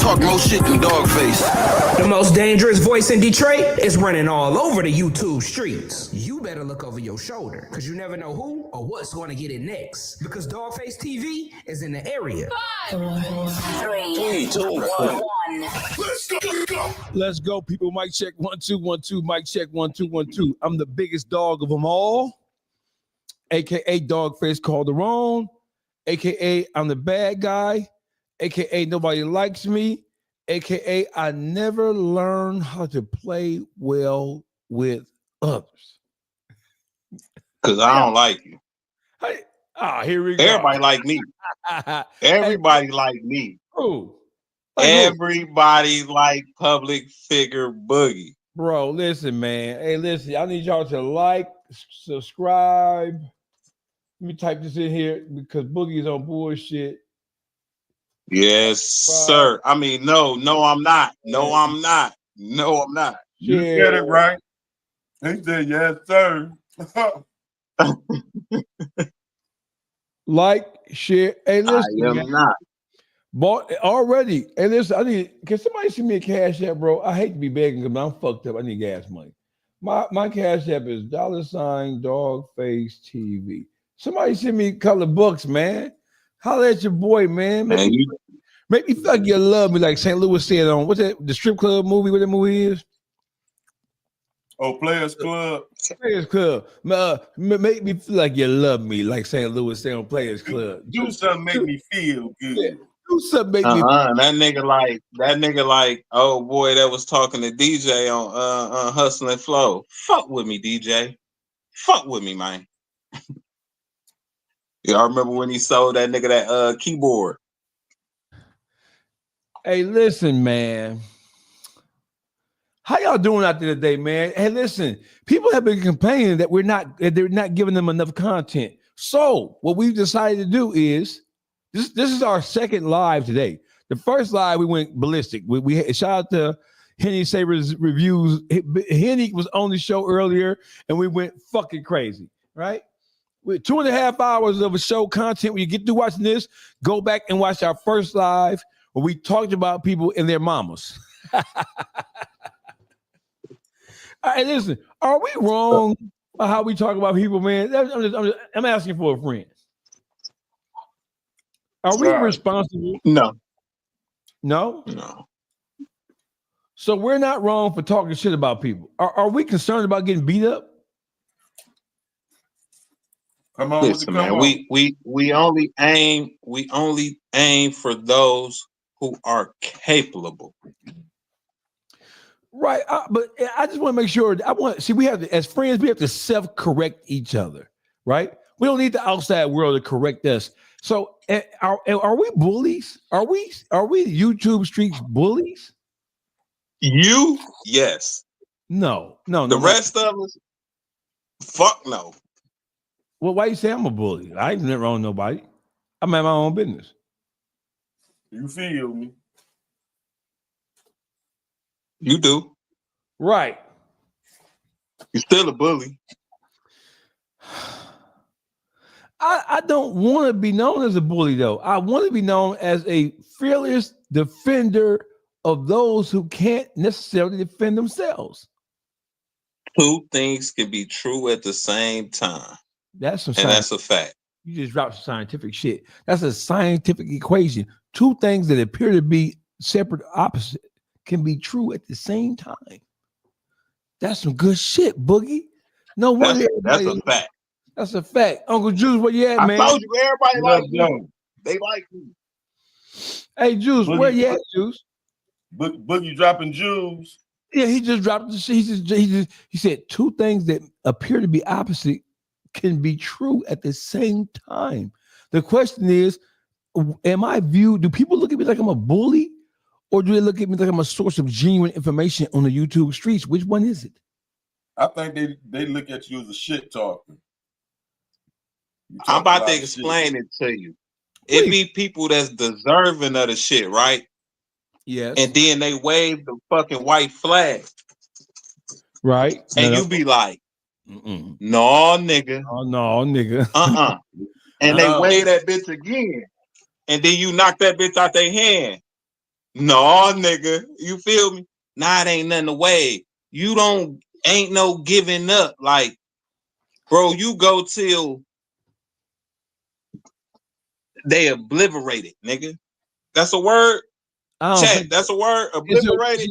talk more shit than Dogface. The most dangerous voice in Detroit is running all over the YouTube streets. You better look over your shoulder, because you never know who or what's going to get it next. Because Dogface TV is in the area. 5, 4, 3, 2, 1. Let's go, people. Mic check 1 2 1 2. Mic check 1 2 1 2. I'm the biggest dog of them all, aka Dogface Calderon, aka I'm the bad guy, aka nobody likes me, aka I never learned how to play well with others. Because I don't like you. Hey, here we go. Everybody like me. Everybody like me. Who? Everybody like public figure Boogie. Bro, listen, man. Hey, listen, I need y'all to like, subscribe. Let me type this in here because Boogie's on bullshit. Yes, sir. I mean, no, I'm not. No, I'm not. You said it right. He said, yes, sir. Like, share. Hey, listen, I am man. not. Bought already. Hey, listen, can somebody send me a cash app, bro? I hate to be begging because I'm fucked up. I need gas money. My cash app is $Dogface TV. Somebody send me a couple of bucks, man. Holla at your boy, man. Make me feel like you love me, like St. Louis said on what's that? The strip club movie. What that movie is? Oh, Players Club. Players Club. Make me feel like you love me, like St. Louis said on Players Club. Do something make me feel good. Yeah. Do something make me. That nigga like, oh boy, that was talking to DJ on Hustle and Flow. Fuck with me, DJ. Fuck with me, man. Y'all remember when he sold that nigga that keyboard? Hey, listen, man. How y'all doing out there today, man? Hey, listen, people have been complaining that they're not giving them enough content. So what we've decided to do is this is our second live today. The first live we went ballistic. We shout out to Henny Saber's reviews. Henny was on the show earlier, and we went fucking crazy, right? With 2.5 hours of a show content. When you get through watching this, go back and watch our first live where we talked about people and their mamas. All right, listen, are we wrong about how we talk about people, man? I'm asking for a friend. Are we responsible? No. No? So we're not wrong for talking shit about people. Are we concerned about getting beat up? Come on, listen, man. We only aim for those who are capable. Right, but I just want to make sure. We have to, as friends, we have to self-correct each other, right? We don't need the outside world to correct us. So, are we bullies? Are we YouTube streets bullies? You, yes. No. The rest of us, fuck no. Well, why you say I'm a bully? I ain't never wrong nobody. I'm at my own business. You feel me? You do. Right. You're still a bully. I don't want to be known as a bully, though. I want to be known as a fearless defender of those who can't necessarily defend themselves. Two things can be true at the same time. That's a fact. You just dropped some scientific shit. That's a scientific equation. Two things that appear to be separate opposite can be true at the same time. That's some good shit, Boogie. No wonder that's a fact. That's a fact. Uncle Juice, where you at, man? I told you everybody like you. They like you. Hey, Juice, Boogie, where you at, Juice? Boogie dropping jewels. Yeah, he just dropped the shit. He said two things that appear to be opposite can be true at the same time. The question is, do people look at me like I'm a bully? Or do they look at me like I'm a source of genuine information on the YouTube streets? Which one is it? I think they look at you as a shit talker. I'm about to explain it to you. Please. It be people that's deserving of the shit, right? Yes. And then they wave the fucking white flag. Right. And you be like, no, nigga. Oh, no, nigga. And they wave that bitch again. And then you knock that bitch out their hand. No, nigga. You feel me? Nah, it ain't nothing away. Ain't no giving up. Like, bro, you go till they obliterated, nigga. That's a word? I don't Chat, think that's a word? Obliterated?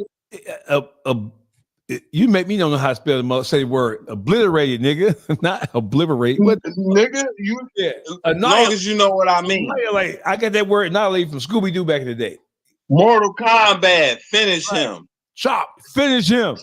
You make me don't know how to spell the say the word obliterated, nigga. Not obliterate. What Nigga, you as long as you know what I mean. Like I got that word annihilate from Scooby Doo back in the day. Mortal Kombat, finish him. Chop, finish him.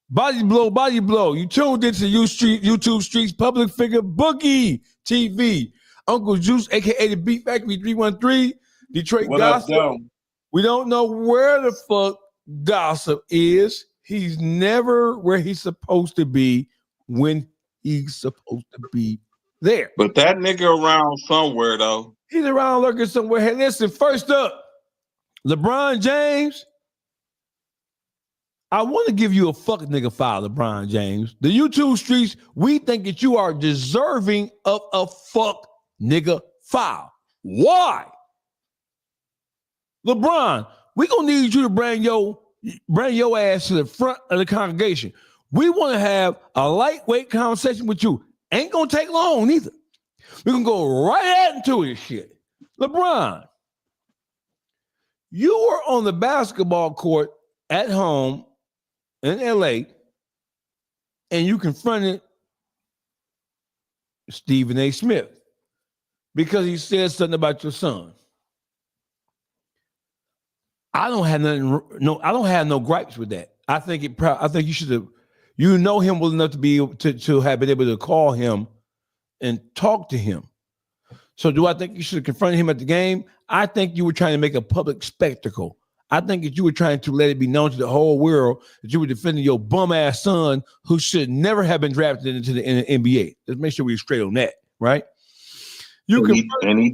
Body blow, body blow. You tuned into YouTube Streets Public Figure Boogie TV. Uncle Juice, aka the Beat Factory 313, Detroit What Gossip. up, Dom? We don't know where the fuck Gossip is. He's never where he's supposed to be when he's supposed to be there. But that nigga around somewhere though. He's around lurking somewhere. Hey, listen, first up, LeBron James. I want to give you a fuck nigga file, LeBron James. The YouTube streets, we think that you are deserving of a fuck nigga file. Why? LeBron, we gonna need you to bring your ass to the front of the congregation. We want to have a lightweight conversation with you. Ain't gonna take long neither. We're gonna go right into this shit. LeBron, you were on the basketball court at home in LA, and you confronted Stephen A. Smith because he said something about your son. I don't have no gripes with that. I think you should have, you know him well enough to be able to have been able to call him and talk to him. So do I think you should have confronted him at the game? I think you were trying to make a public spectacle. I think that you were trying to let it be known to the whole world that you were defending your bum ass son who should never have been drafted into the NBA. Let's make sure we're straight on that, right? And he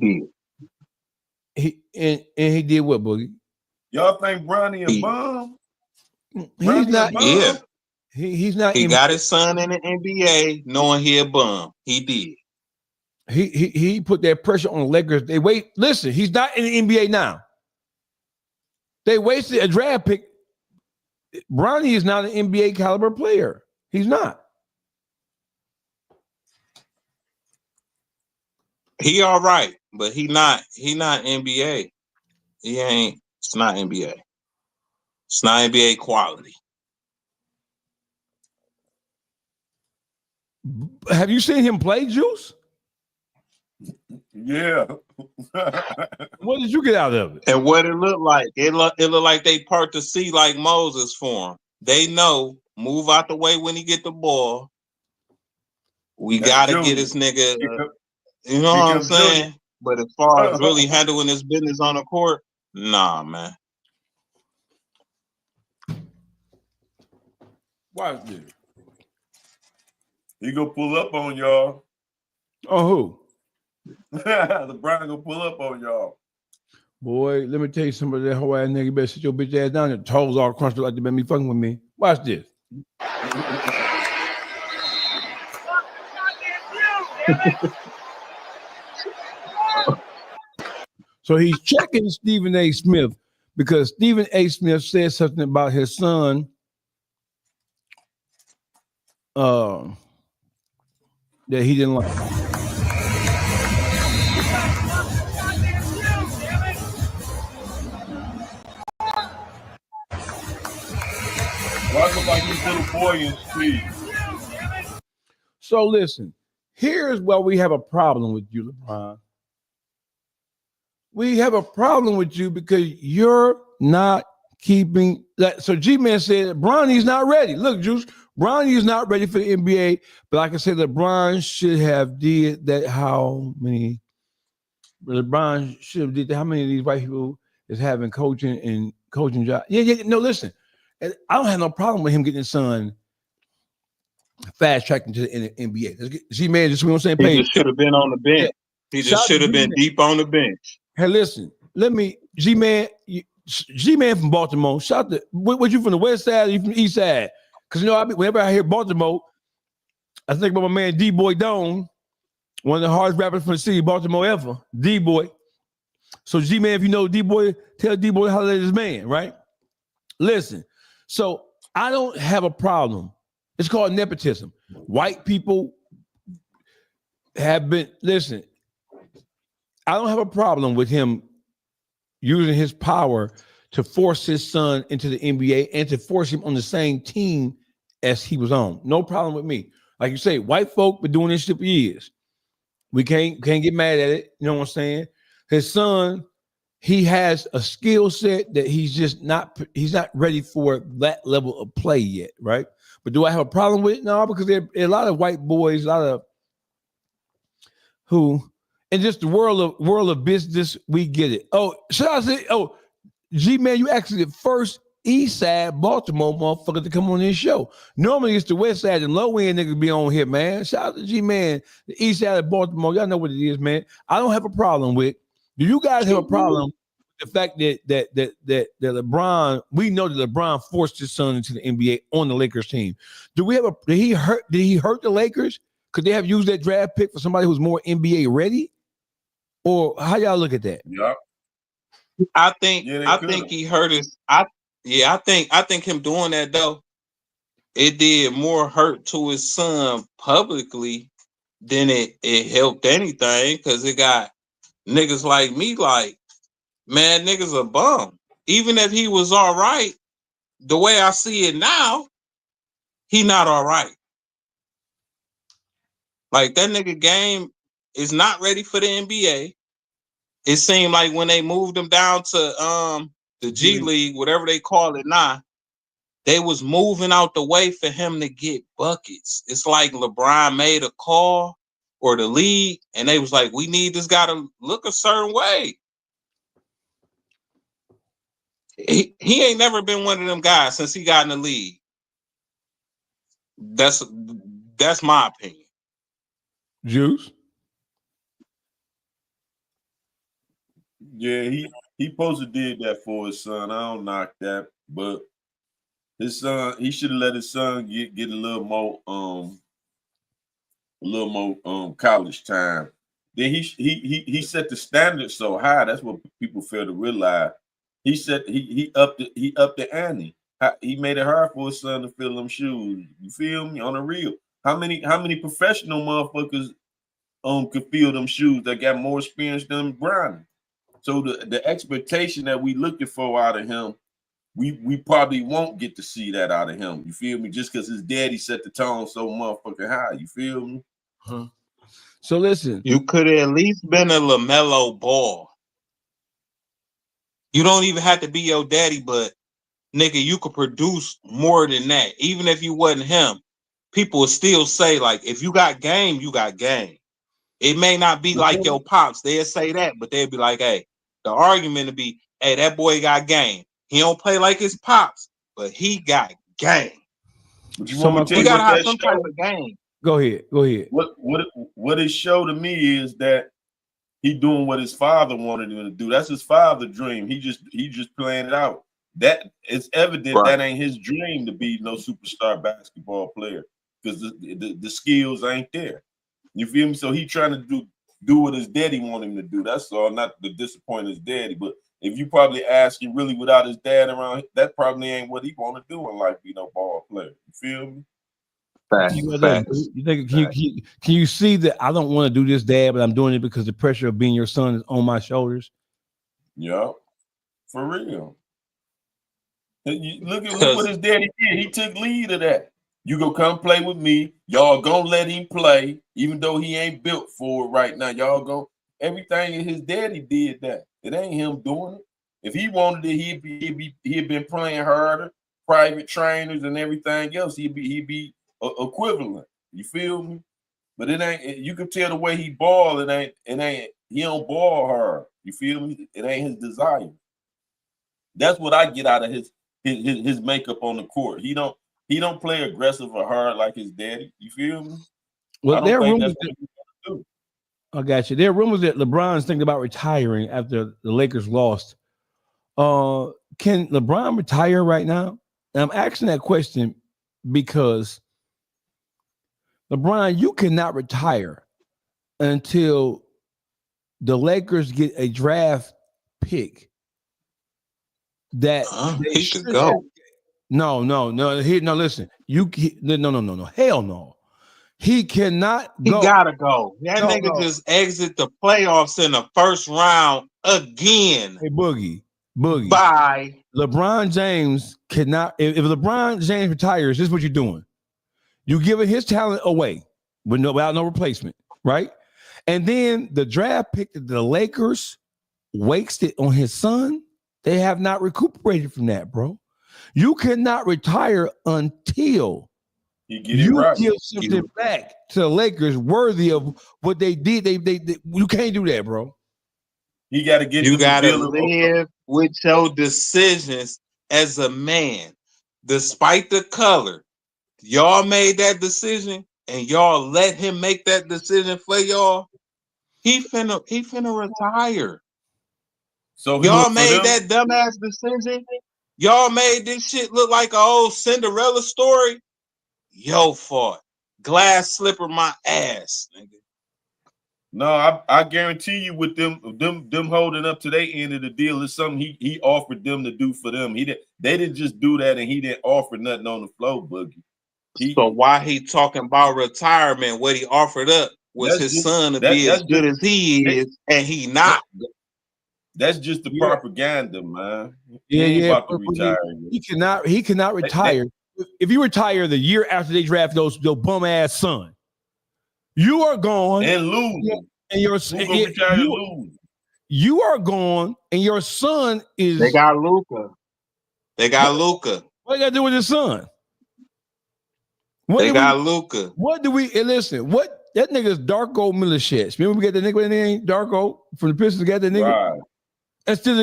did. He did what, Boogie? Y'all think Bronny a bum? He's not. Yeah. He's not. He got his son in the NBA knowing he a bum. He did. He put that pressure on the Lakers. Listen, he's not in the NBA now. They wasted a draft pick. Bronny is not an NBA caliber player. He's not. He all right, but he not NBA. He ain't. It's not NBA. It's not NBA quality. Have you seen him play, Juice? Yeah. What did you get out of it? And what it looked like, it looked like they part the sea like Moses for him. They know, move out the way when he get the ball. We got to get this nigga, you know what I'm saying? But as far as really handling his business on the court, nah, man. Watch this. He gonna pull up on y'all. Oh, who? LeBron gonna pull up on y'all. Boy, let me tell you something. That whole ass nigga better sit your bitch ass down. Your toes all crunched like they been me fucking with me. Watch this. So he's checking Stephen A. Smith because Stephen A. Smith said something about his son. That he didn't like. Why look like this little boy in speed? So listen, here's where we have a problem with you, LeBron. We have a problem with you because you're not keeping that. So G-Man said Bronny's not ready. Look, Juice, Bronny is not ready for the NBA. But like I said, LeBron should have did that. How many? LeBron should have did that. How many of these white people is having coaching jobs? Yeah. No, listen. I don't have no problem with him getting his son fast tracking to the NBA. G-Man, just we on the same page. He just should have been on the bench. He just should have been deep on the bench. Hey, listen, G-Man from Baltimore. Shout to, what you from the west side or you from the east side? Because, you know, whenever I hear Baltimore, I think about my man D-Boy Dome, one of the hardest rappers from the city of Baltimore ever, D-Boy. So G-Man, if you know D-Boy, tell D-Boy how to let his man, right? Listen, so I don't have a problem. It's called nepotism. White people have been, listen, I don't have a problem with him using his power to force his son into the NBA and to force him on the same team as he was on. No problem with me. Like you say, white folk been doing this shit for years. We can't get mad at it. You know what I'm saying? His son, he has a skill set that he's not ready for that level of play yet, right? But do I have a problem with it? No, because there are a lot of white boys, a lot of who, in just the world of business, we get it. Oh, should I say, G-Man, you actually the first East Side Baltimore motherfucker to come on this show. Normally it's the West Side and low end niggas be on here, man. Shout out to G-Man, the East Side of Baltimore. Y'all know what it is, man. I don't have a problem with. Do you guys have a problem with the fact that LeBron? We know that LeBron forced his son into the NBA on the Lakers team. Did he hurt the Lakers? Could they have used that draft pick for somebody who's more NBA ready? Or how y'all look at that? Yeah. I think he hurt his. I think him doing that though, it did more hurt to his son publicly than it helped anything, because it got niggas like me like, man, niggas a bum. Even if he was all right, the way I see it now, he not all right. Like that nigga game is not ready for the NBA. It seemed like when they moved him down to the G League, whatever they call it now, they was moving out the way for him to get buckets. It's like LeBron made a call, or the league, and they was like, we need this guy to look a certain way. He ain't never been one of them guys since he got in the league. That's my opinion. Juice? Yeah, he supposed to did that for his son. I don't knock that, but his son, he should have let his son get a little more college time. Then he set the standard so high. That's what people fail to realize. He upped the ante. He made it hard for his son to fill them shoes. You feel me? On the real. How many professional motherfuckers could fill them shoes that got more experience than Bron? So the expectation that we looking for out of him, we probably won't get to see that out of him. You feel me? Just because his daddy set the tone so motherfucking high. You feel me? Huh. So listen. You could have at least been a LaMelo Ball. You don't even have to be your daddy, but nigga, you could produce more than that. Even if you wasn't him, people would still say, like, if you got game, you got game. It may not be like your pops. They'll say that, but they'll be like, hey, the argument would be, hey, that boy got game. He don't play like his pops, but he got game. But you want me to tell you you gotta what have that some show? type of game. Go ahead. What it showed to me is that he doing what his father wanted him to do. That's his father's dream. He just playing it out. That it's evident that ain't his dream to be no superstar basketball player, because the skills ain't there. You feel me? So he trying to do what his daddy want him to do. That's all. Not to disappoint his daddy, but if you probably ask him really without his dad around, that probably ain't what he want to do in life. Be no ball player. You feel me? Facts. You think can you see that I don't want to do this, Dad, but I'm doing it because the pressure of being your son is on my shoulders? Yeah, for real. Look what his daddy did. He took lead of that. You go come play with me. Y'all gonna let him play, even though he ain't built for it right now. Y'all go. Everything his daddy did that. It ain't him doing it. If he wanted it, he'd been playing harder, private trainers and everything else. He'd be equivalent. You feel me? But it ain't. You can tell the way he ball. It ain't. He don't ball hard. You feel me? It ain't his desire. That's what I get out of his makeup on the court. He don't play aggressive or hard like his daddy. You feel me? Well, there are rumors do. I got you. There are rumors that LeBron's thinking about retiring after the Lakers lost. Can LeBron retire right now? And I'm asking that question because LeBron, you cannot retire until the Lakers get a draft pick that he should go. No. Listen, no. Hell no. He cannot go. He gotta go. That nigga just exit the playoffs in the first round again. Hey, Boogie. Bye. LeBron James cannot. If LeBron James retires, this is what you're doing. You're giving his talent away without no replacement, right? And then the draft pick that the Lakers wasted on his son, they have not recuperated from that, bro. You cannot retire until you give something back to the Lakers worthy of what they did. They you can't do that, bro. You got to get. You got to live with your decisions as a man, despite the color. Y'all made that decision, and y'all let him make that decision for y'all. He finna retire. So y'all made that dumbass decision. Y'all made this shit look like an old Cinderella story. Yo fault. Glass slipper my ass, nigga. No, I guarantee you with them holding up to their end of the deal is something he offered them to do for them. They didn't just do that and he didn't offer nothing on the floor, Boogie. So why he talking about retirement? What he offered up was his son to be as good as he is, and he not. That's just the propaganda, man. Yeah. About to retire. He cannot retire. If you retire the year after they draft those bum ass son, you are gone and lose. And you are gone, and your son is. They got Luka. What you got to do with his son? Luka. What do we listen? What that nigga's Darko Milicic. Remember we got the nigga with the name Darko from the Pistons. Got the nigga. Right. Instead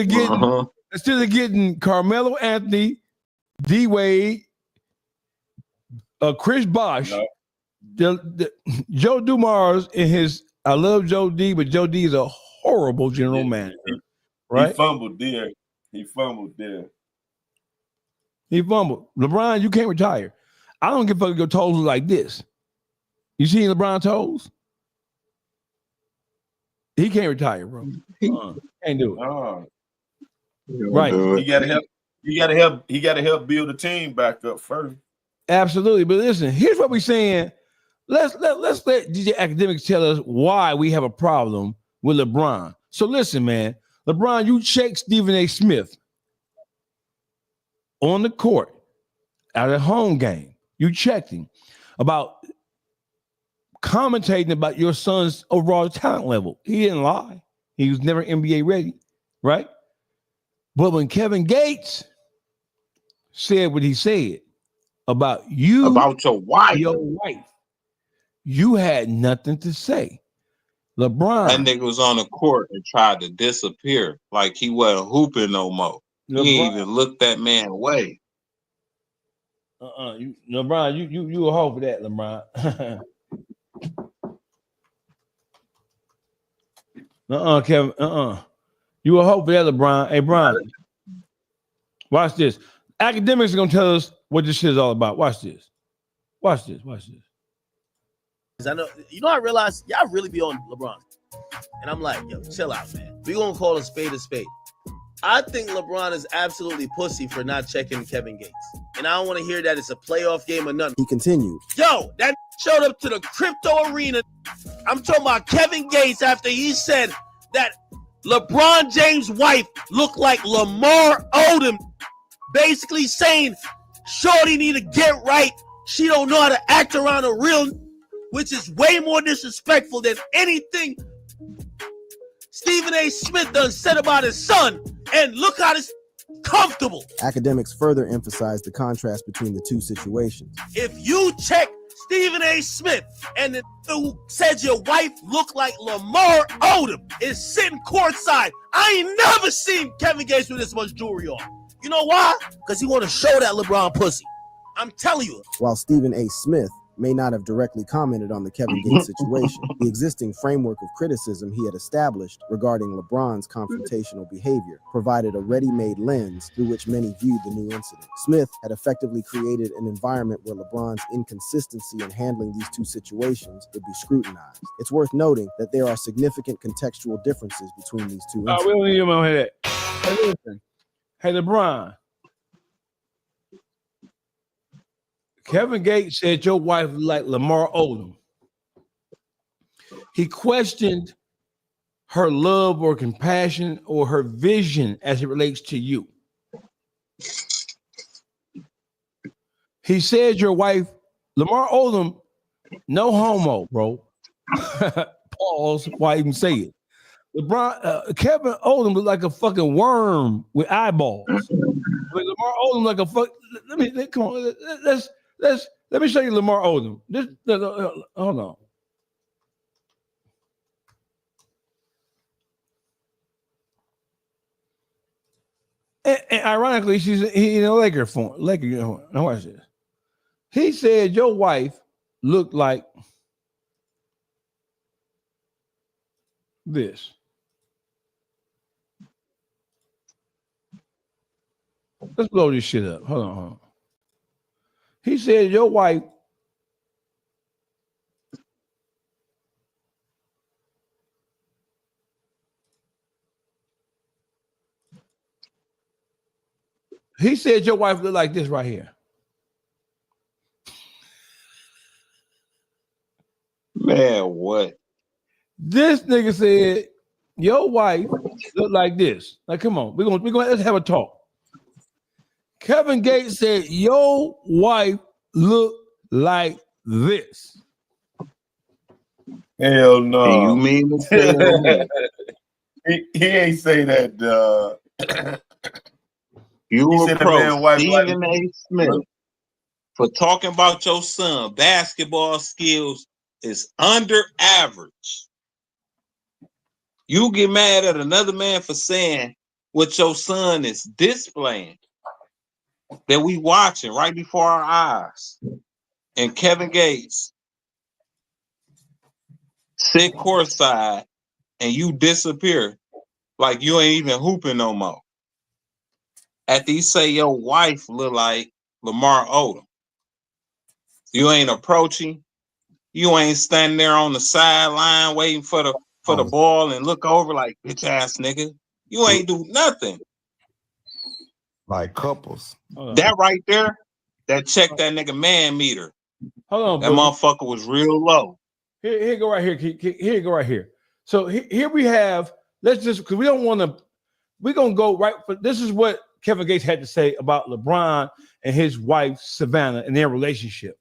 of getting Carmelo Anthony, D Wade, Chris Bosh, Joe Dumars in his. I love Joe D, but Joe D is a horrible general manager. Right? He fumbled there. LeBron, you can't retire. I don't give a fuck if your toes look like this. You seen LeBron toes? He can't retire, bro. Can't do it. Right. He gotta help build a team back up first. Absolutely. But listen, here's what we're saying. Let's let DJ Academics tell us why we have a problem with LeBron. So listen, man. LeBron, you check Stephen A. Smith on the court at a home game. You checked him about commentating about your son's overall talent level. He didn't lie. He was never NBA ready, right? But when Kevin Gates said what he said about you, about your wife, you had nothing to say. LeBron, that nigga was on the court and tried to disappear like he wasn't hooping no more. LeBron, he even looked that man away. LeBron, you a hoe for that, LeBron. Kevin. You a hoe for that, LeBron. Hey, Brian, watch this. Academics are gonna tell us what this shit is all about. Watch this. I know, I realize y'all really be on LeBron, and I'm like, yo, chill out, man. We gonna call a spade a spade. I think LeBron is absolutely pussy for not checking Kevin Gates. And I don't want to hear that it's a playoff game or nothing. He continued. Yo, that showed up to the crypto arena. I'm talking about Kevin Gates after he said that LeBron James' wife looked like Lamar Odom. Basically saying, shorty need to get right. She don't know how to act around a real, which is way more disrespectful than anything Stephen A. Smith done said about his son. And look how this comfortable. Academics further emphasize the contrast between the two situations. If you check Stephen A. Smith and the who said your wife looked like Lamar Odom is sitting courtside, I ain't never seen Kevin Gates with this much jewelry on. You know why? Because he want to show that LeBron pussy. I'm telling you. While Stephen A. Smith may not have directly commented on the Kevin Gates situation. The existing framework of criticism he had established regarding LeBron's confrontational behavior provided a ready-made lens through which many viewed the new incident. Smith had effectively created an environment where LeBron's inconsistency in handling these two situations would be scrutinized. It's worth noting that there are significant contextual differences between these two incidents. We don't even want to hear that. Hey, listen. Hey, LeBron. Kevin Gates said your wife was like Lamar Odom. He questioned her love or compassion or her vision as it relates to you. He said your wife, Lamar Odom, no homo, bro. Pause. Why even say it? LeBron, Kevin Odom looked like a fucking worm with eyeballs. But Lamar Odom like a fuck. Let me show you Lamar Odom. Hold on. And ironically, he's in a Laker form. Now watch this. He said your wife looked like this. Let's blow this shit up. Hold on. He said your wife looked like this right here. Man, what? This nigga said your wife looked like this. Like, come on, we're gonna let's have a talk. Kevin Gates said your wife looked like this. Hell no. And you mean to tell me he ain't say that, you said approach Stephen A. Smith for talking about your son basketball skills is under average. You get mad at another man for saying what your son is displaying that we watching right before our eyes. And Kevin Gates sit courtside and you disappear like you ain't even hooping no more. After you say your wife look like Lamar Odom, you ain't approaching, you ain't standing there on the sideline waiting for the ball and look over like bitch ass nigga. You ain't do nothing. Like couples. That right there, that check that nigga man meter. Hold on, that motherfucker was real low. Here go right here. Here go right here. So here we have. Let's just because we don't want to. We're gonna go right. But this is what Kevin Gates had to say about LeBron and his wife Savannah and their relationship.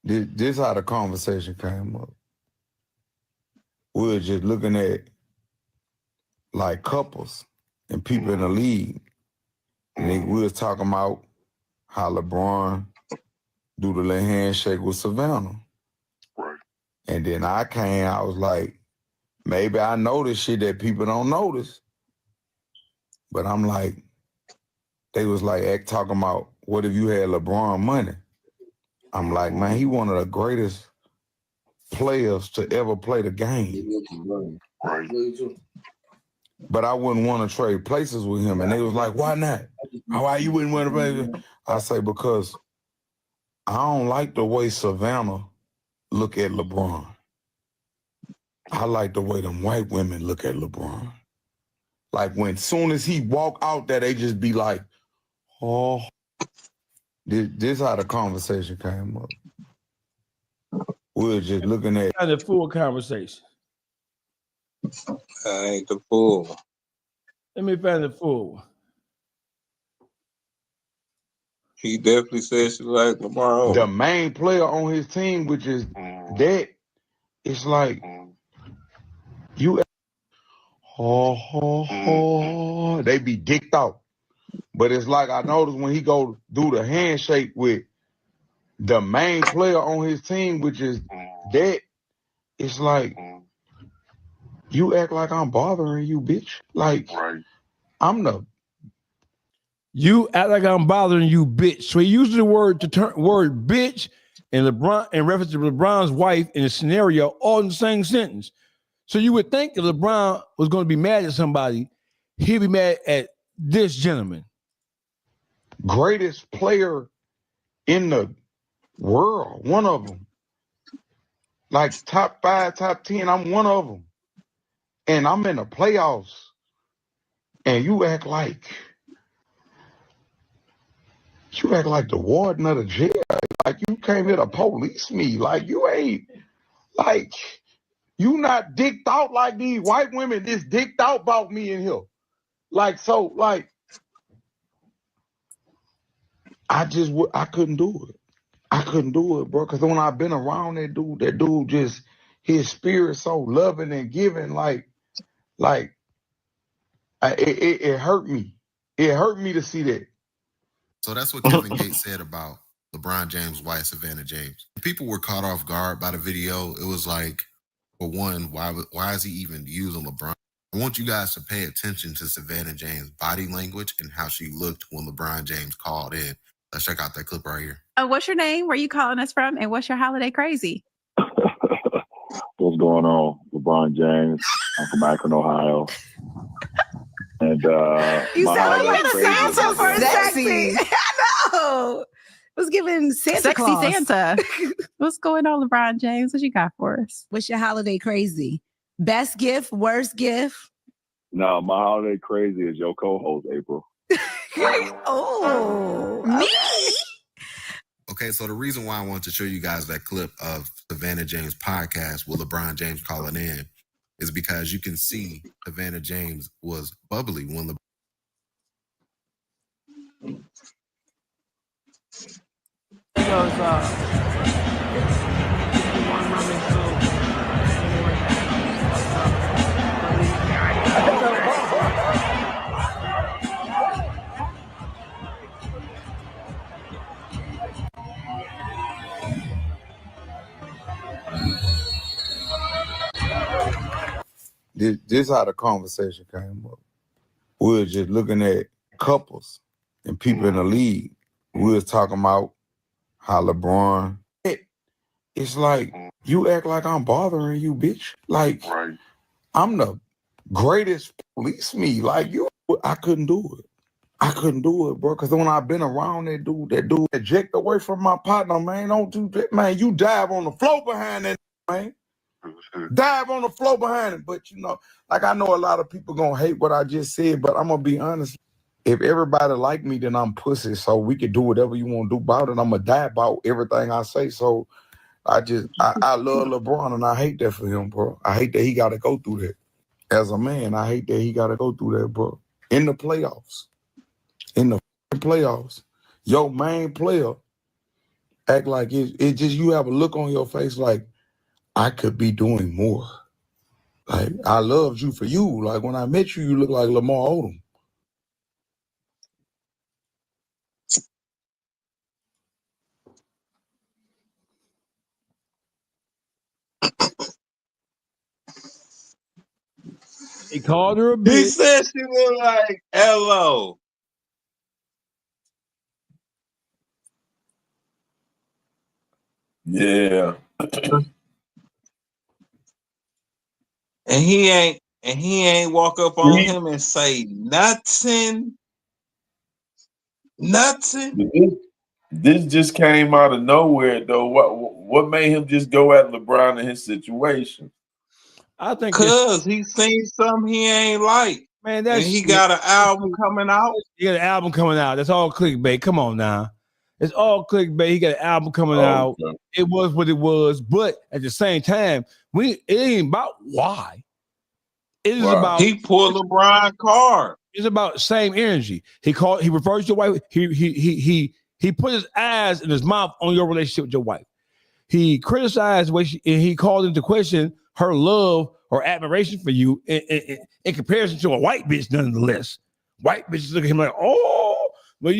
This how the conversation came up. We were just looking at like couples and people in the league. And we was talking about how LeBron do the little handshake with Savannah. Right. And then I was like, maybe I notice shit that people don't notice. But I'm like, they was like talking about, what if you had LeBron money? I'm like, man, he one of the greatest players to ever play the game. Right. But I wouldn't want to trade places with him. And they was like, why not? Why you wouldn't want to play with him? I say, because I don't like the way Savannah look at LeBron. I like the way them white women look at LeBron. Like when soon as he walk out there, they just be like, oh. This how the conversation came up. We were just looking at the full conversation. I ain't the fool. Let me find the full one. He definitely said she like Lamar Odom. The main player on his team, which is that, it's like you. They be dicked out. But it's like I noticed when he go do the handshake with the main player on his team, which is that, it's like you act like I'm bothering you, bitch. Like I'm the. You act like I'm bothering you, bitch. So he uses the word bitch and LeBron in reference to LeBron's wife in a scenario, all in the same sentence. So you would think if LeBron was going to be mad at somebody, he'd be mad at this gentleman. Greatest player in the world, one of them. Like top 5, top 10, I'm one of them. And I'm in the playoffs. And you act like the warden of the jail. Like you came here to police me. Like you ain't, like, you not dicked out like these white women just dicked out about me in here. Like, so, like, I couldn't do it. I couldn't do it, bro. Because when I've been around that dude just, his spirit so loving and giving, it hurt me. It hurt me to see that. So that's what Kevin Gates said about LeBron James' wife, Savannah James. People were caught off guard by the video. It was like, for one, why is he even using LeBron? I want you guys to pay attention to Savannah James' body language and how she looked when LeBron James called in. Let's check out that clip right here. What's your name? Where you calling us from? And what's your holiday crazy? What's going on? LeBron James. I'm from Akron, Ohio. And You my sound like holiday Santa for a Sexy. second. I know. It was giving Santa Sexy Claus. Santa. What's going on, LeBron James? What you got for us? What's your holiday crazy? Best gift, worst gift? No, my holiday crazy is your co-host, April. Oh, me? Okay, so the reason why I wanted to show you guys that clip of Savannah James' podcast with LeBron James calling in is because you can see Savannah James was bubbly when the This how the conversation came up. We were just looking at couples and people in the league. We was talking about how LeBron. It's like, you act like I'm bothering you, bitch. Like, Right. I'm the greatest. Police me. Like, I couldn't do it. I couldn't do it, bro. Because when I've been around that dude eject away from my partner, man. Don't do that, man. You dive on the floor behind that, man. Dive on the floor behind him. But, you know, like, I know a lot of people going to hate what I just said, but I'm going to be honest. If everybody like me, then I'm pussy. So we can do whatever you want to do about it. I'm going to die about everything I say. So I love LeBron, and I hate that for him, bro. I hate that he got to go through that. As a man, I hate that he got to go through that, bro. In the playoffs. In the playoffs. Your main player act like it just, you have a look on your face like, I could be doing more. Like, I loved you for you. Like, when I met you, you look like Lamar Odom. He called her a bitch. He said she looked like L.O. Yeah. And he ain't walk up on him and say nothing. Nothing. This just came out of nowhere, though. What made him just go at LeBron in his situation? I think because he seen something he ain't like. Man, and he got an album coming out. He got an album coming out. That's all clickbait. Come on now. It's all clickbait. He got an album coming out. Okay. It was what it was. But at the same time, it ain't about why. It is about he pulled LeBron card. It's about same energy. He refers to your wife. He put his eyes and his mouth on your relationship with your wife. He criticized and he called into question her love or admiration for you in comparison to a white bitch, nonetheless. White bitches look at him like, oh, well,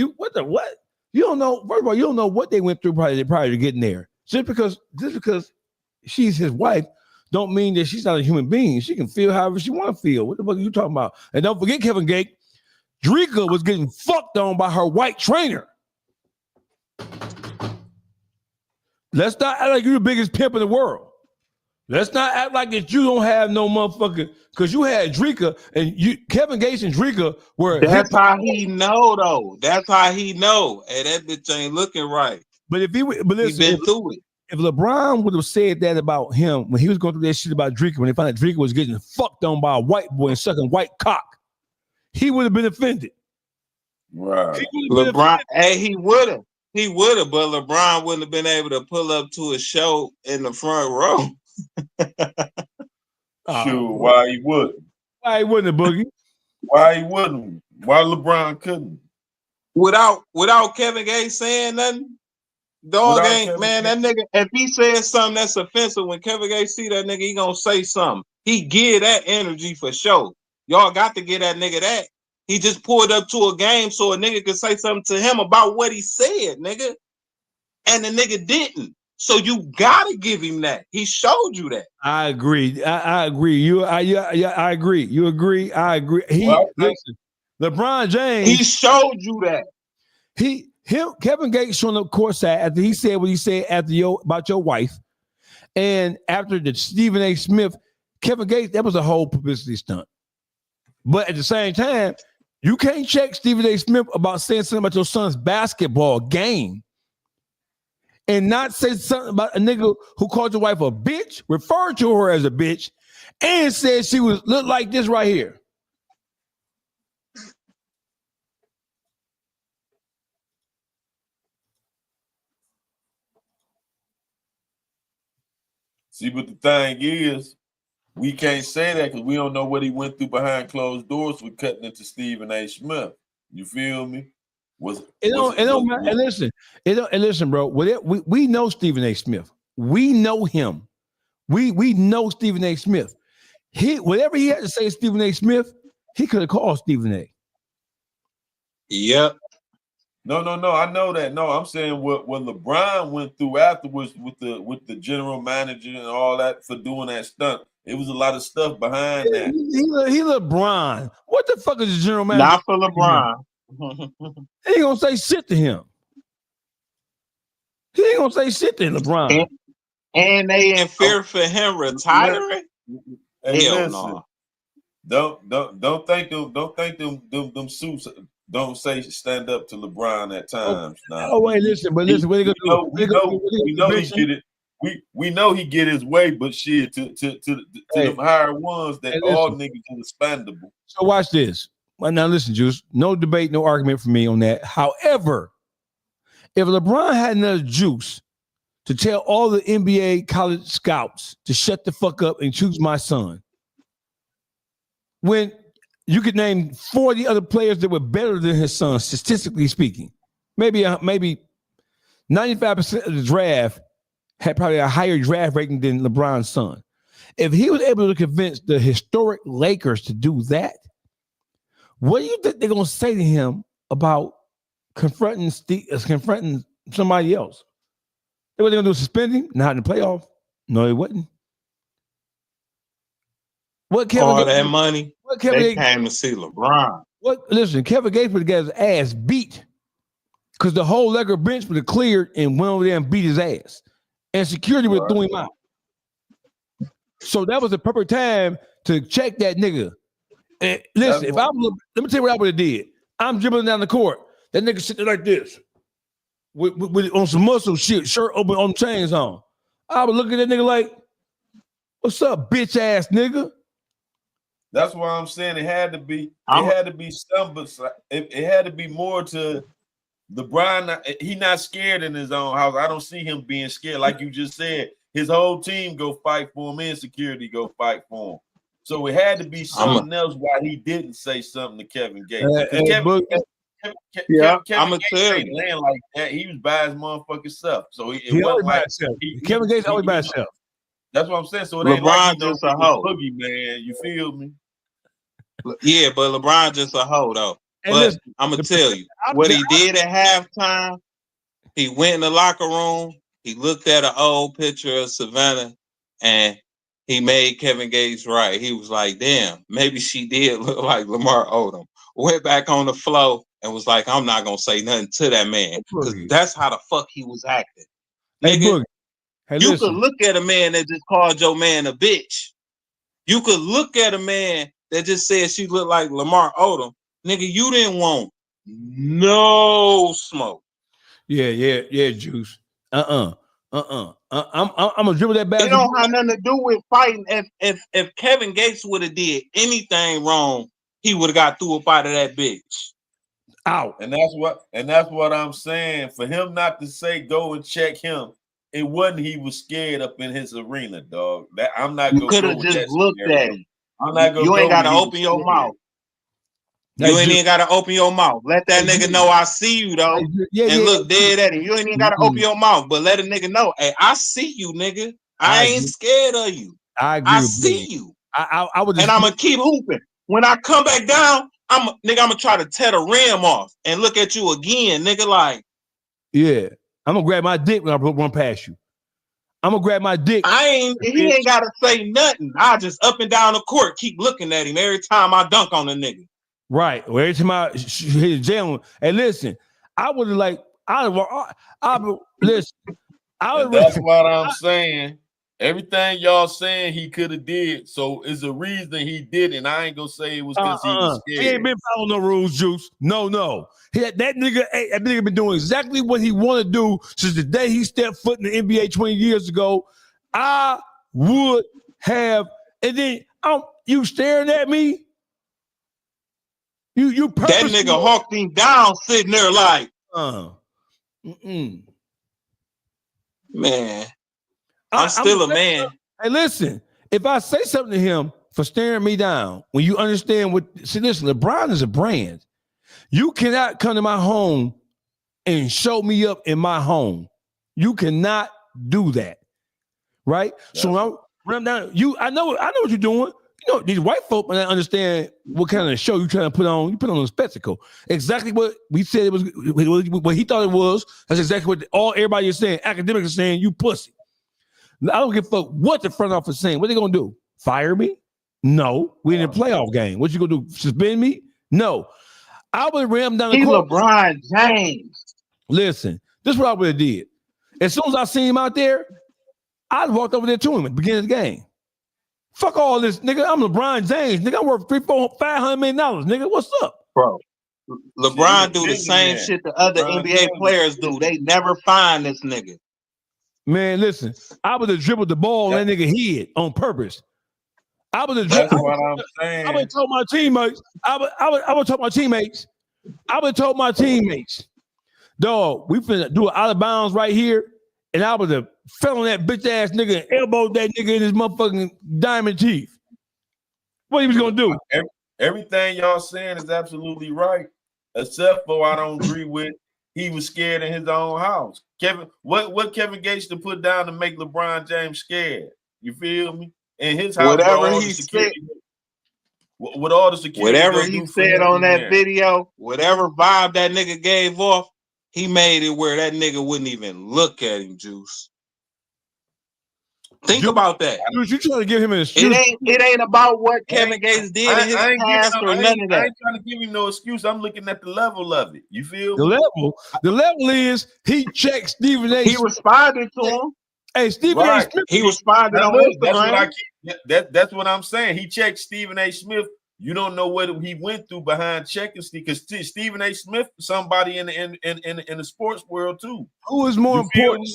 what? You don't know. First of all, you don't know what they went through prior to getting there. Just because she's his wife, don't mean that she's not a human being. She can feel however she want to feel. What the fuck are you talking about? And don't forget, Kevin Gate, Drika was getting fucked on by her white trainer. Let's not act like you're the biggest pimp in the world. Let's not act like that you don't have no motherfucker, because you had Drika and Kevin Gates and Drika were. That's how he know though. That's how he know. Hey, that bitch ain't looking right. But if he listen, been through it. If LeBron would have said that about him when he was going through that shit about Drika, when they found out Drika was getting fucked on by a white boy and sucking white cock, he would have been offended. Right. LeBron, hey, he would have. He would have, but LeBron wouldn't have been able to pull up to a show in the front row. Sure, why he wouldn't? Why he wouldn't, Boogie? Why he wouldn't? Why LeBron couldn't? Without Kevin Gates saying nothing, dog ain't, man, that nigga, if he says something that's offensive, when Kevin Gates see that nigga, he gonna say something. He give that energy for sure. Y'all got to get that nigga that. He just pulled up to a game so a nigga could say something to him about what he said, nigga. And the nigga didn't. So you gotta give him that. He showed you that. I agree. I agree. I agree. You agree? I agree. Listen, LeBron James. He showed you that. Kevin Gates showing up courtside after he said what he said about your wife, and after the Stephen A. Smith, Kevin Gates, that was a whole publicity stunt. But at the same time, you can't check Stephen A. Smith about saying something about your son's basketball game and not say something about a nigga who called your wife a bitch, referred to her as a bitch, and said she was look like this right here. See, but the thing is, we can't say that because we don't know what he went through behind closed doors with cutting into Stephen A. Smith. You feel me? Listen, bro. We know Stephen A. Smith. We know him. We know Stephen A. Smith. Whatever he had to say to Stephen A. Smith, he could have called Stephen A. Yep. No. I know that. No, I'm saying what LeBron went through afterwards with the general manager and all that for doing that stunt. It was a lot of stuff behind that. He LeBron. What the fuck is the general manager? Not for LeBron. He ain't gonna say shit to him. He ain't gonna say shit to LeBron. And they in fear for him retiring. Hey, hell no. Don't think them suits don't say stand up to LeBron at times. Oh wait, listen, what are they gonna do? We know he get it. We know he get his way, but shit to them higher ones that all niggas are expandable. So watch this. Well, now listen, Juice. No debate, no argument for me on that. However, if LeBron had enough juice to tell all the NBA college scouts to shut the fuck up and choose my son, when you could name 40 other players that were better than his son, statistically speaking, maybe 95% of the draft had probably a higher draft rating than LeBron's son. If he was able to convince the historic Lakers to do that, what do you think they're gonna say to him about confronting somebody else? What they gonna do? Suspend him? Not in the playoff? No, they wouldn't. What Kevin all Gates, that money? What Kevin they Gates, came to see LeBron. Listen, Kevin Gates would have got his ass beat because the whole Laker bench would have cleared and went over there and beat his ass, and security would have threw him out. So that was the perfect time to check that nigga. And listen, let me tell you what I would have did. I'm dribbling down the court. That nigga sitting there like this, with on some muscle shit, shirt open, on chains on. I would look at that nigga like, "What's up, bitch ass nigga?" That's why I'm saying it had to be some, but it had to be more to LeBron. He not scared in his own house. I don't see him being scared, like you just said. His whole team go fight for him, and security go fight for him. So it had to be something else why he didn't say something to Kevin Gates. Kevin I'm gonna tell you, land like that. He was by his motherfucking self. So it He wasn't always by like himself. Kevin Gates always by himself. That's what I'm saying. So it ain't LeBron like just a hoe. Boogie man. You feel me? Yeah, but LeBron just a hoe though. And but listen, I'm gonna tell you what he did at halftime. He went in the locker room. He looked at an old picture of Savannah, and he made Kevin Gates right. He was like, "Damn, maybe she did look like Lamar Odom." Went back on the floor and was like, "I'm not gonna say nothing to that man because that's how the fuck he was acting." Hey, Nigga, Hey, you listen. could look at a man that just called your man a bitch. You could look at a man that just said she looked like Lamar Odom. Nigga, you didn't want no smoke. Yeah, Juice. I'm gonna dribble that It basketball. don't have nothing to do with fighting. If Kevin Gates would have did anything wrong, he would have got threw up out of that bitch. Out. And that's what I'm saying. For him not to say go and check him, it wasn't he was scared up in his arena, dog. That I'm not You gonna could go have with just that looked scenario. at him. I'm not gonna You ain't go gotta with he open was your scared. mouth. Hey, You ain't Juice. even gotta open your mouth. Let that nigga know I see you though. And look dead at him. You ain't even gotta open your mouth, but let a nigga know, hey, I see you, nigga. I ain't scared of you. I agree. I with see you. you. I would just And I'm gonna keep hooping. When I come back down, I'm gonna try to tear the rim off and look at you again, nigga. Like, yeah. I'm gonna grab my dick when I run past you. I'm gonna grab my dick. he ain't gotta say nothing. I just up and down the court keep looking at him every time I dunk on the nigga. Right. Well, every time I hit jail. And listen, I would have like listen. And that's what I'm saying. Everything y'all saying he could have did, so it's a reason he did it. And I ain't gonna say it was because he was scared. He ain't been following no rules, Juice. No. That nigga been doing exactly what he want to do since the day he stepped foot in the NBA 20 years ago. I would have, and then you staring at me. You that nigga hawked him down, sitting there like, man, I'm still a man. Hey, listen, if I say something to him for staring me down, when you understand listen, LeBron is a brand. You cannot come to my home and show me up in my home. You cannot do that, right? So when I run down, I know what you're doing. You know, these white folk might not understand what kind of show you trying to put on. You put on a spectacle. Exactly what we said it was, what he thought it was. That's exactly what everybody is saying. Academics are saying, you pussy. I don't give a fuck what the front office is saying. What are they gonna do? Fire me? No. We in a playoff game. What you gonna do? Suspend me? No. I would have rammed down the court. LeBron James. Listen, this is what I would have did. As soon as I seen him out there, I'd walked over there to him at the beginning of the game. Fuck all this, nigga. I'm LeBron James. Nigga, I'm worth $500 million, nigga. What's up? Bro. LeBron do the same shit the other NBA players do. They never find this nigga. Man, listen, I would have dribbled the ball on that nigga head on purpose. I would have That's what I'm saying. I would have told my teammates. I would told my teammates. I would have told my teammates, dog, we finna do it out of bounds right here. And I would have fell on that bitch ass nigga and elbowed that nigga in his motherfucking diamond teeth. What he was gonna do? Everything y'all saying is absolutely right, except for I don't agree with he was scared in his own house. What Kevin Gates to put down to make LeBron James scared? You feel me? In his house, whatever he said, with all the security, whatever he said on that video, whatever vibe that nigga gave off, he made it where that nigga wouldn't even look at him, Juice. Think about that. You trying to give him an excuse? It ain't about what Kevin Gates did in his past or none of that. I ain't trying to give him no excuse. I'm looking at the level of it. You feel the me? The level is he checked Stephen A. He responded to him. Hey, Stephen A. Smith. He responded on Instagram. That's what I'm saying. He checked Stephen A. Smith. You don't know what he went through behind checking because Stephen A. Smith, somebody in the sports world too. Who is more important?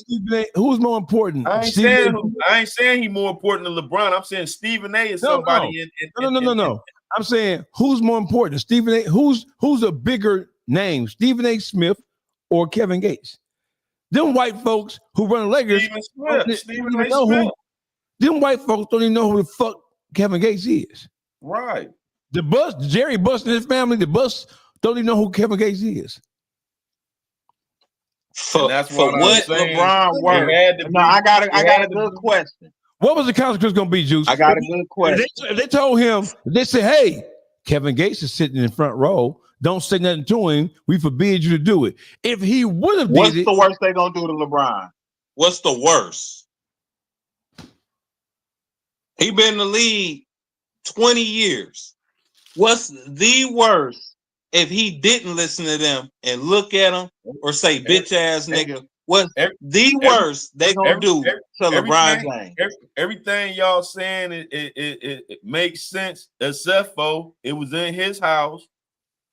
Who is more important? I ain't saying he's more important than LeBron. I'm saying Stephen A. is somebody No. I'm saying who's more important? Stephen A. Who's a bigger name? Stephen A. Smith or Kevin Gates? Them white folks who run Lakers. Them white folks don't even know who the fuck Kevin Gates is. Right. Jerry Buss and his family, the Buss don't even know who Kevin Gates is. For what LeBron worked. No, I got a good question. What was the consequence going to be, Juice? I got a good question. If they told him, they said, hey, Kevin Gates is sitting in the front row. Don't say nothing to him. We forbid you to do it. If he would have did it. What's the worst they going to do to LeBron? What's the worst? He been in the league 20 years. What's the worst if he didn't listen to them and look at them or say bitch ass nigga was the worst they gonna do to LeBron James. Everything y'all saying it makes sense, except for it was in his house.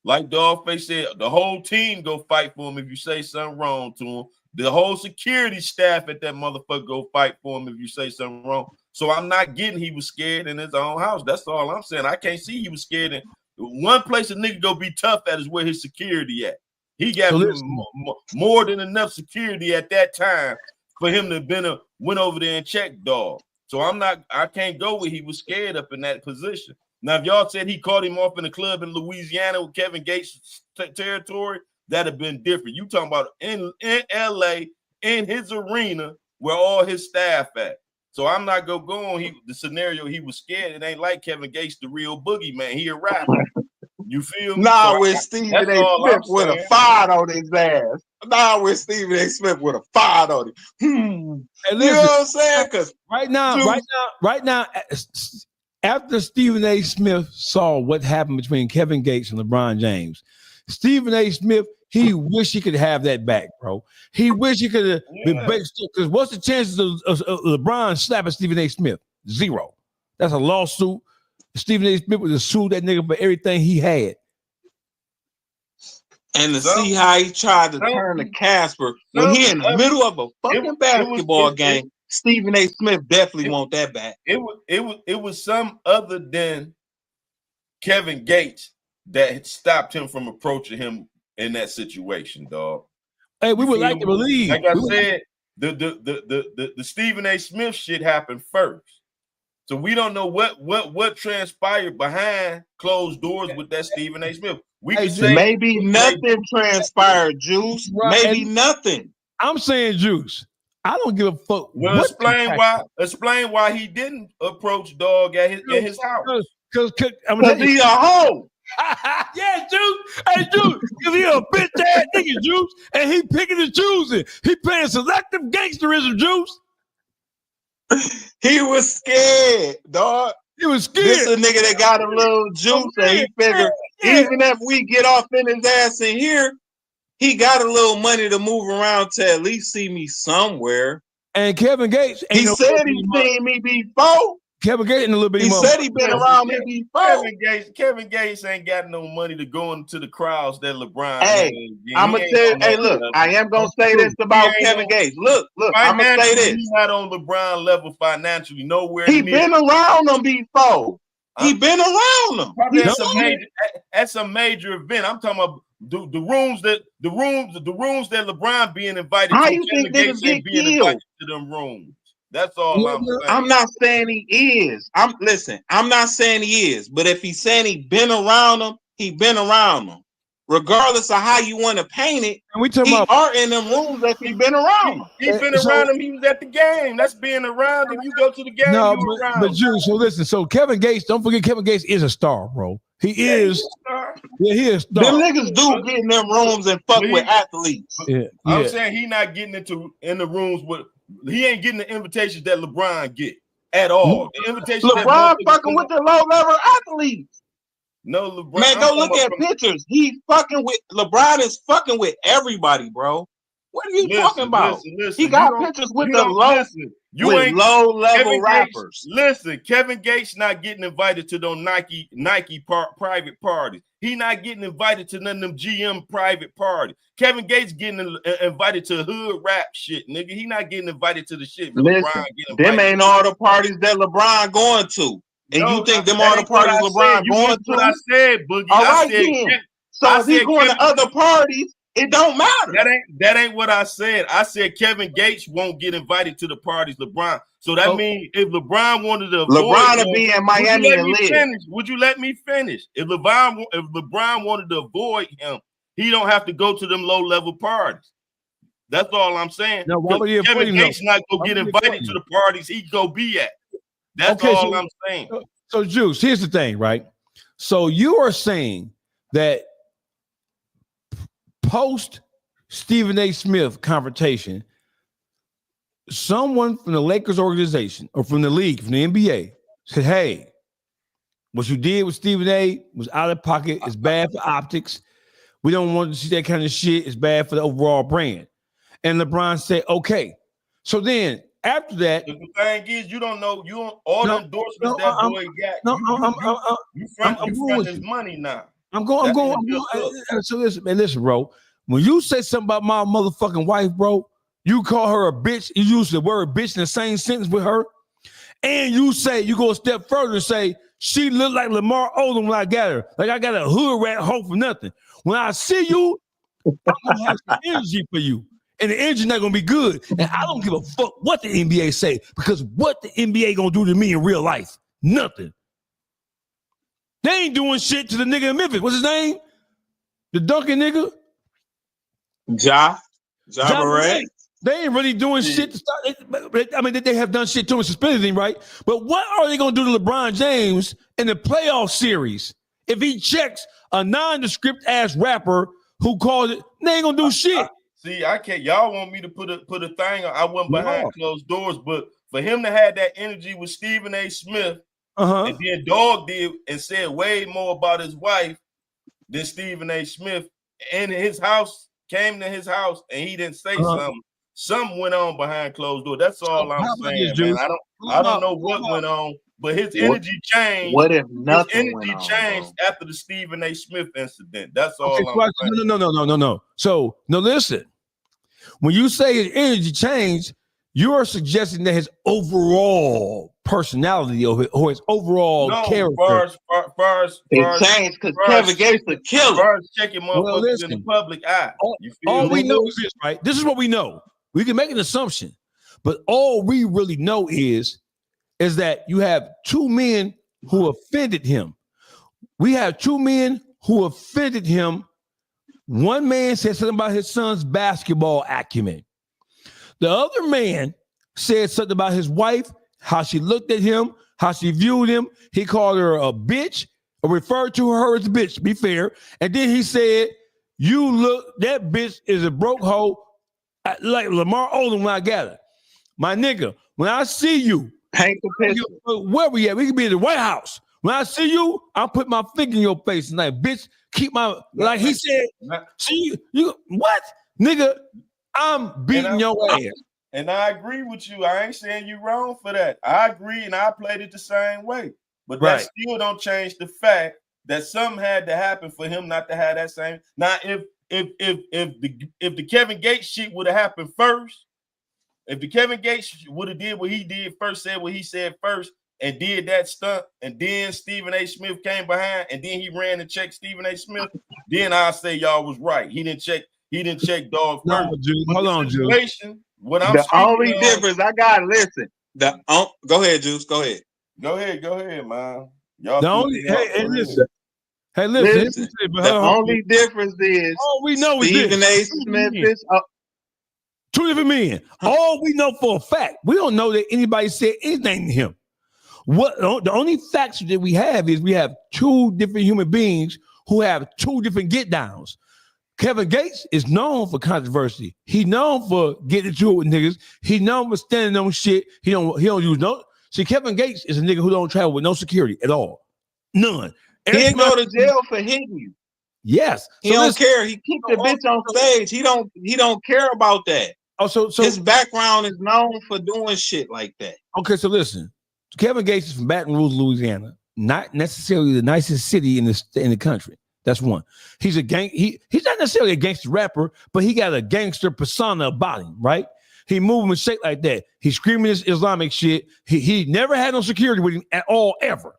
Like Dogface said, the whole team go fight for him if you say something wrong to him. The whole security staff at that motherfucker go fight for him if you say something wrong. So I'm not getting he was scared in his own house. That's all I'm saying. I can't see he was scared. In one place a nigga go be tough at is where his security at. He got more than enough security at that time for him to went over there and checked dog. So I can't go where he was scared up in that position. Now, if y'all said he caught him off in a club in Louisiana with Kevin Gates territory, that'd have been different. You talking about in LA, in his arena where all his staff at. So I'm not gonna go on the scenario he was scared. It ain't like Kevin Gates, the real boogeyman. He a rapper. You feel me? Nah, so with Stephen A. Smith would have fired on his ass. Nah, with Stephen A. Smith would have fired on him. Hey, listen, you know what I'm saying? Because right now, after Stephen A. Smith saw what happened between Kevin Gates and LeBron James, Stephen A. Smith, he wish he could have that back, bro. He wish he could have been based. Because what's the chances of LeBron slapping Stephen A. Smith? 0. That's a lawsuit. Stephen A. Smith would have sued that nigga for everything he had. And to see how he tried to turn to Casper when he in the middle of a fucking basketball game, Stephen A. Smith definitely want that back. It was some other than Kevin Gates that stopped him from approaching him in that situation, dog. Hey, we would like to believe. Like I said, the Stephen A. Smith shit happened first. So we don't know what transpired behind closed doors with that Stephen A. Smith. We can say maybe nothing transpired, Juice. Right. Maybe nothing. I'm saying, Juice, I don't give a fuck. Well, explain why he didn't approach dog at his house. Because he a hoe. Yeah, Juice. Hey, Juice, because he a bitch ass nigga, Juice, and he picking and choosing. He playing selective gangsterism, Juice. He was scared, dog. He was scared. This a nigga that got a little juice, and he figured even if we get off in his ass in here, he got a little money to move around to at least see me somewhere. And Kevin Gates, he said he seen me before. Kevin Gates in a little bit. He said he been around me before. Kevin Gates ain't got no money to go into the crowds that LeBron. Hey, I'm gonna tell you. Hey, look, I am gonna say this about Kevin Gates. Look, I'm gonna say this. He's not on LeBron level financially, nowhere. He been around them before. He been around them. That's a major event. I'm talking about the rooms that LeBron being invited How to. you think Gates niggas get being invited to them rooms. That's all I'm saying. I'm not saying he is. I'm not saying he is. But if he's saying he been around them, he been around them. Regardless of how you want to paint it, and we talking about are in them rooms if he been around them. He's been around them. He was at the game. That's being around. If you go to the game, you're around. But Juice, so listen. So Kevin Gates, don't forget, Kevin Gates is a star, bro. He is. Yeah, he is. Them niggas do get in them rooms and fuck with athletes. I'm saying he not getting in the rooms with. He ain't getting the invitations that LeBron get at all. The invitation LeBron fucking with the low level athletes. No, LeBron. Man, go look at pictures. He fucking with LeBron is fucking with everybody, bro. What are you talking about? Listen, he got pictures with the low level rappers. Listen, Kevin Gates not getting invited to those Nike private parties. He not getting invited to none of them GM private parties. Kevin Gates getting invited to hood rap shit, nigga. He not getting invited to the shit. Listen, them ain't all the parties that LeBron going to. And you think them are the parties LeBron going to? What I said, Boogie. All right, then. So if he going to other parties, it don't matter. That ain't what I said. I said Kevin Gates won't get invited to the parties LeBron. So that means if LeBron wanted to avoid LeBron will be in Miami and live. Would you let me finish? If LeBron wanted to avoid him, he don't have to go to them low-level parties. That's all I'm saying. No, why would he Kevin Gates not gonna get invited to the parties he go be at. That's all I'm saying. So, Juice, here's the thing, right? So you are saying that post Stephen A. Smith confrontation, someone from the Lakers organization or from the league, from the NBA, said, hey, what you did with Stephen A. was out of pocket. It's bad for optics. We don't want to see that kind of shit. It's bad for the overall brand. And LeBron said, okay. So then after that, the thing is, you don't know all the endorsements that boy got. You front his money now. I'm going. So listen, bro. When you say something about my motherfucking wife, bro, you call her a bitch. You use the word bitch in the same sentence with her, and you say you go a step further and say she looked like Lamar Odom when I got her. Like I got a hood rat hoe for nothing. When I see you, I'm gonna have some energy for you, and the energy not gonna be good. And I don't give a fuck what the NBA say, because what the NBA gonna do to me in real life? Nothing. They ain't doing shit to the nigga in Memphis. What's his name? The Duncan nigga? Ja Morant. They ain't really doing shit to start. I mean, they have done shit to him and suspended him, right? But what are they going to do to LeBron James in the playoff series if he checks a nondescript ass rapper who calls it? They ain't going to do shit. See, I can't. Y'all want me to put a thing on. I wasn't behind closed doors, but for him to have that energy with Stephen A. Smith, and then Dog did and said way more about his wife than Stephen A. Smith, and his house came to his house and he didn't say something. Something went on behind closed doors. That's all I'm saying, man. I don't know what went on, but his energy changed. What if His nothing energy went on, changed bro? after the Stephen A. Smith incident. That's all Okay, I'm saying. No. So, no, listen. When you say his energy changed, you are suggesting that his overall personality or his overall character. It changed because Kevin Gates the killer. Checking motherfuckers in the public eye. All we know is this, right? This is what we know. We can make an assumption, but all we really know is that you have two men who offended him. We have two men who offended him. One man said something about his son's basketball acumen. The other man said something about his wife, how she looked at him, how she viewed him. He called her a bitch, or referred to her as a bitch, to be fair. And then he said, you look, that bitch is a broke hoe, like Lamar Odom when I got her. My nigga, when I see you, paint the picture. Where we at? We can be in the White House. When I see you, I'll put my finger in your face and like, bitch, keep my, like he said, see you, what? Nigga, I'm beating your ass. And I agree with you. I ain't saying you wrong for that. I agree, and I played it the same way. But that still don't change the fact that something had to happen for him not to have that same. Now, if the Kevin Gates shit would have happened first, if the Kevin Gates would have did what he did first, said what he said first, and did that stunt, and then Stephen A. Smith came behind, and then he ran and checked Stephen A. Smith, then I'll say y'all was right. He didn't check Dog first. No, Jude, hold on, Jude. What I'm the only difference, I gotta listen. Go ahead, Juice. Go ahead. Go ahead, man. Y'all the only listen. Listen. The only difference is all we know Stephen A. is Smith is two different men. All we know for a fact, we don't know that anybody said anything to him. The only facts that we have is we have two different human beings who have two different get downs. Kevin Gates is known for controversy. He known for getting into it with niggas. He known for standing on shit. He don't use no. See, Kevin Gates is a nigga who don't travel with no security at all. None. He didn't go to jail for hitting you. Yes. He don't care. He kicked the bitch on stage. He don't care about that. Oh, so his background is known for doing shit like that. Okay, so listen. Kevin Gates is from Baton Rouge, Louisiana. Not necessarily the nicest city in the country. That's one. He's he's not necessarily a gangster rapper, but he got a gangster persona about him, right? He move and shake like that. He's screaming his Islamic shit. He never had no security with him at all, ever.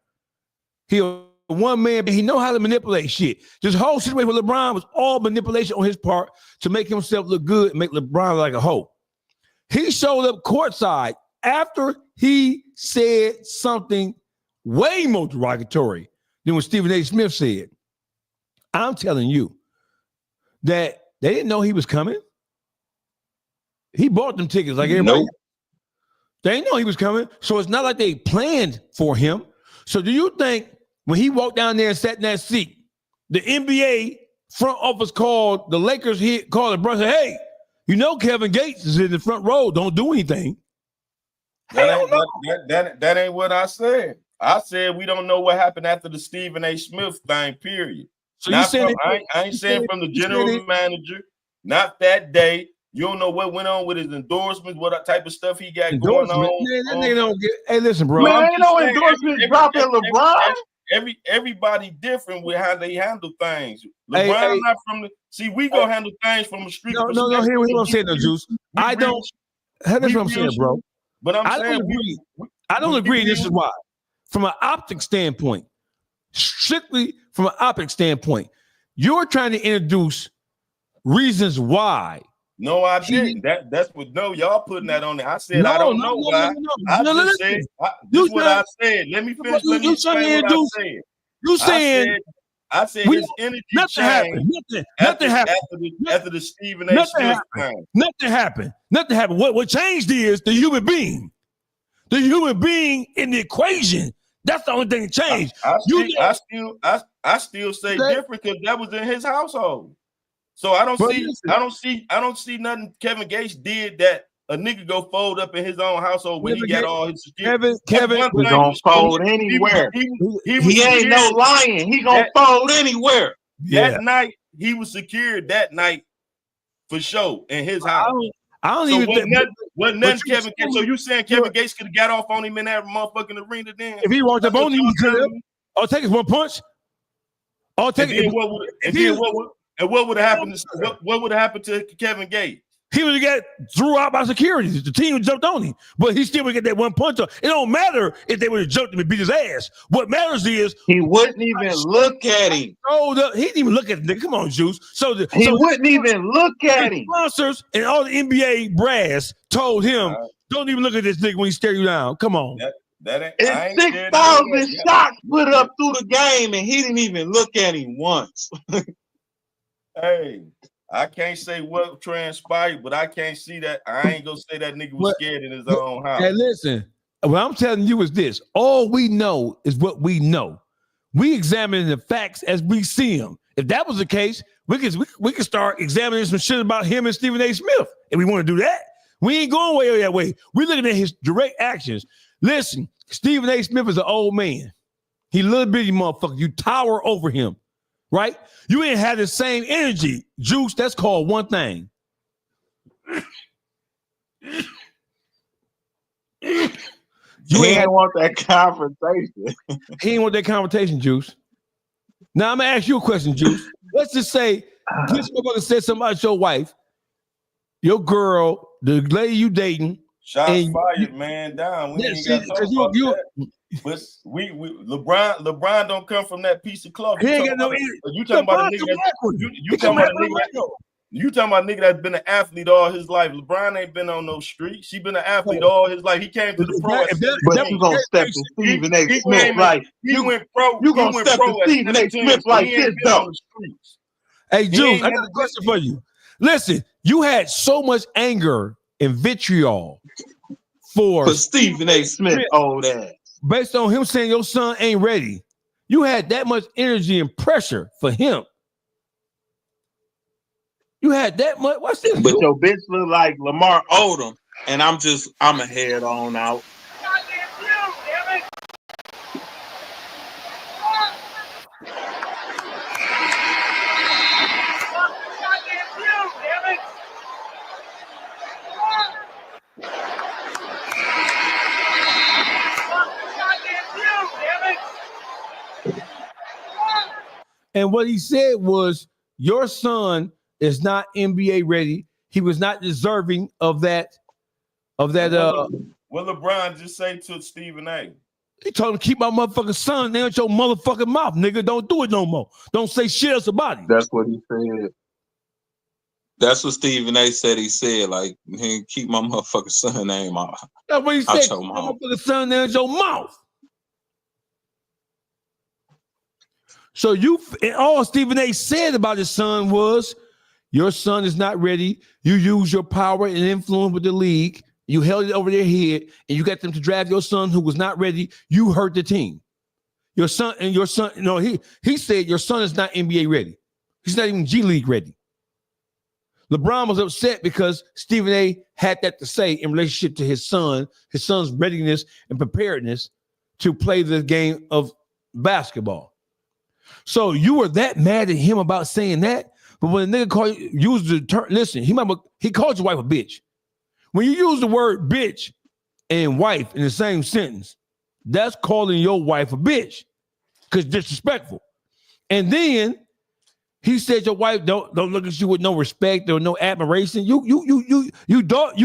He one man, but he know how to manipulate shit. This whole situation with LeBron was all manipulation on his part to make himself look good and make LeBron look like a hoe. He showed up courtside after he said something way more derogatory than what Stephen A. Smith said. I'm telling you that they didn't know he was coming. He bought them tickets like everybody. Nope. They didn't know he was coming. So it's not like they planned for him. So do you think when he walked down there and sat in that seat, the NBA front office called the Lakers, called LeBron, said, hey, you know Kevin Gates is in the front row. Don't do anything. That ain't what I said. I said we don't know what happened after the Stephen A. Smith thing, period. So I ain't saying from the general manager, not that day. You don't know what went on with his endorsements, what type of stuff he got going on. Man, that nigga don't get. Hey, listen, bro. Man, ain't no endorsement dropping LeBron. Everybody different with how they handle things. LeBron not from the. See, we go handle things from a street. No. Hear what I'm saying, though, Juice. I don't. That's what I'm saying, bro. But I don't agree. I don't agree. This is why. From an optic standpoint, strictly from an optic standpoint, you're trying to introduce reasons why. No, I didn't. That's what. No, y'all putting that on there. I said I don't know why. I just said this is what I said. Let me finish. Let me explain what I said. You saying? I said his energy changed. Nothing happened after the Stephen A. Smith time. Nothing happened. What changed is the human being. The human being in the equation. That's the only thing that changed. I still say different because that was in his household. So I don't see nothing Kevin Gates did that a nigga go fold up in his own household when he got all his security. Kevin was gonna fold anywhere. He ain't no lion. He gonna fold anywhere. That night he was secured that night for sure in his house. I don't even think nothing Kevin Gates. So you saying Kevin Gates could have got off on him in that motherfucking arena then? If he walked up on him, he could have. I'll take his one punch. I'll take it. And what would have happened? What would have happened to Kevin Gates? He would have got threw out by security. The team jumped on him, but he still would get that one punch. It don't matter if they would have jumped him and beat his ass. What matters is he wouldn't even look at him. He didn't even look at him. Come on, Juice. He wouldn't even look at him. Sponsors and all the NBA brass told him, "Don't even look at this nigga when he stare you down." Come on. And 6,000 shots put up through the game, and he didn't even look at him once. Hey, I can't say what transpired, but I can't see that. I ain't gonna say that nigga was scared in his own house. Hey, listen, what I'm telling you is this: all we know is what we know. We examine the facts as we see them. If that was the case, we could start examining some shit about him and Stephen A. Smith. If we want to do that, we ain't going way that way. We're looking at his direct actions. Listen, Stephen A. Smith is an old man. He a little bitty motherfucker. You tower over him. Right? You ain't had the same energy. Juice, that's called one thing. You ain't want that confrontation. He ain't want that confrontation, Juice. Now I'm gonna ask you a question, Juice. Let's just say this motherfucker said something about your wife, your girl, the lady you dating. Shots fired, man. Down. We ain't got to talk about that. But LeBron don't come from that piece of cloth. You talking about a nigga that's been an athlete all his life. LeBron ain't been on no street. She been an athlete all his life. He came to the pro. But you gonna step to Stephen A. Smith like he went pro. You gonna step to Stephen A. Smith like this though? Hey, Jules, I got a question for you. Listen, you had so much anger and vitriol for Stephen A. Smith old ass. Based on him saying your son ain't ready. You had that much energy and pressure for him. You had that much. What's this? But your bitch look like Lamar Odom, and I'm a head on out. And what he said was, your son is not NBA ready. He was not deserving of that. What LeBron just say to Stephen A? He told him, keep my motherfucking son down your motherfucking mouth, nigga. Don't do it no more. Don't say shit else about him. That's what he said. That's what Stephen A. said. He said, like, hey, keep my motherfucking son name out. That's what he said. Keep my motherfucking son down your mouth. So all Stephen A. said about his son was, your son is not ready. You use your power and influence with the league. You held it over their head, and you got them to draft your son who was not ready. You hurt the team. He said your son is not NBA ready. He's not even G League ready. LeBron was upset because Stephen A. had that to say in relationship to his son's readiness and preparedness to play the game of basketball. So you were that mad at him about saying that? But when a nigga use the term, listen, he called your wife a bitch. When you use the word bitch and wife in the same sentence, that's calling your wife a bitch because disrespectful. And then he said your wife don't look at you with no respect or no admiration. You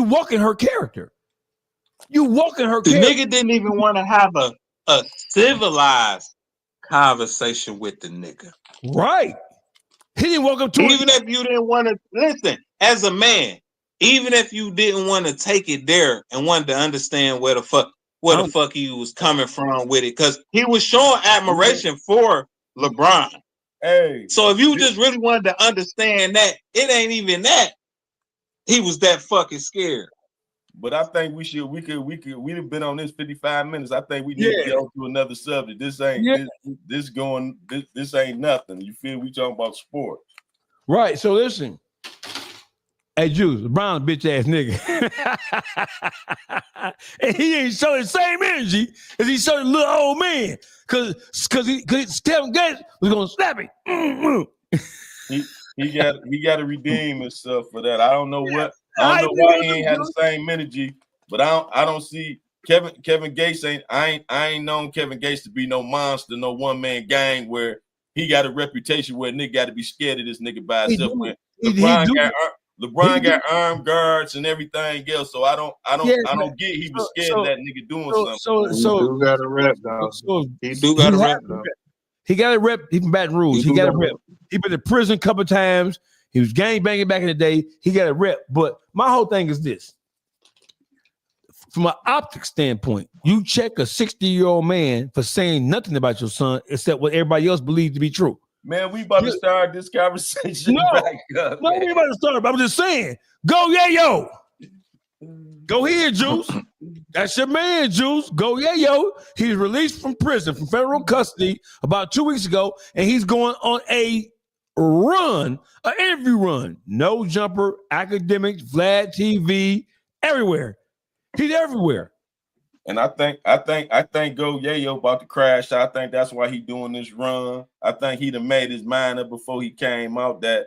walk in her character. You walk in her the character. nigga didn't even want to have a civilized conversation with the nigga. Right. He didn't walk up to even if you didn't want to listen as a man, even if you didn't want to take it there and wanted to understand where the fuck he was coming from with it, because he was showing admiration for LeBron. Hey, so if you just really wanted to understand that, it ain't even that. He was that fucking scared. But I think we'd have been on this 55 minutes. I think we need to get on to another subject. This ain't this ain't nothing. You feel we talking about sports. Right. So listen. Hey, Juice, LeBron's bitch ass nigga. And he ain't showing the same energy as he showed the little old man. Cause Kevin Gates was gonna slap him. He got to redeem himself for that. I don't know why he ain't had the same energy, but I don't see Kevin Gates I ain't known Kevin Gates to be no monster, no one man gang where he got a reputation where a nigga got to be scared of this nigga by himself. LeBron got armed guards and everything else, so I don't get he was scared of that nigga doing something. He do got a rep though. He do got a rep though. He got a rep. He from Baton Rouge. He got a rep. He been to prison a couple of times. He was gang banging back in the day. He got a rep. But my whole thing is this: from an optic standpoint, you check a 60-year-old man for saying nothing about your son except what everybody else believes to be true. Man, we about to start this conversation back up. No, we about to start. I'm just saying, go yayo. Go here, Juice. That's your man, Juice. Go yayo. He's released from prison, from federal custody about 2 weeks ago, and he's going on a run, an interview run. No Jumper, Academics, Vlad TV, everywhere. He's everywhere. And I think Go Yayo about to crash. I think that's why he doing this run. I think he done made his mind up before he came out that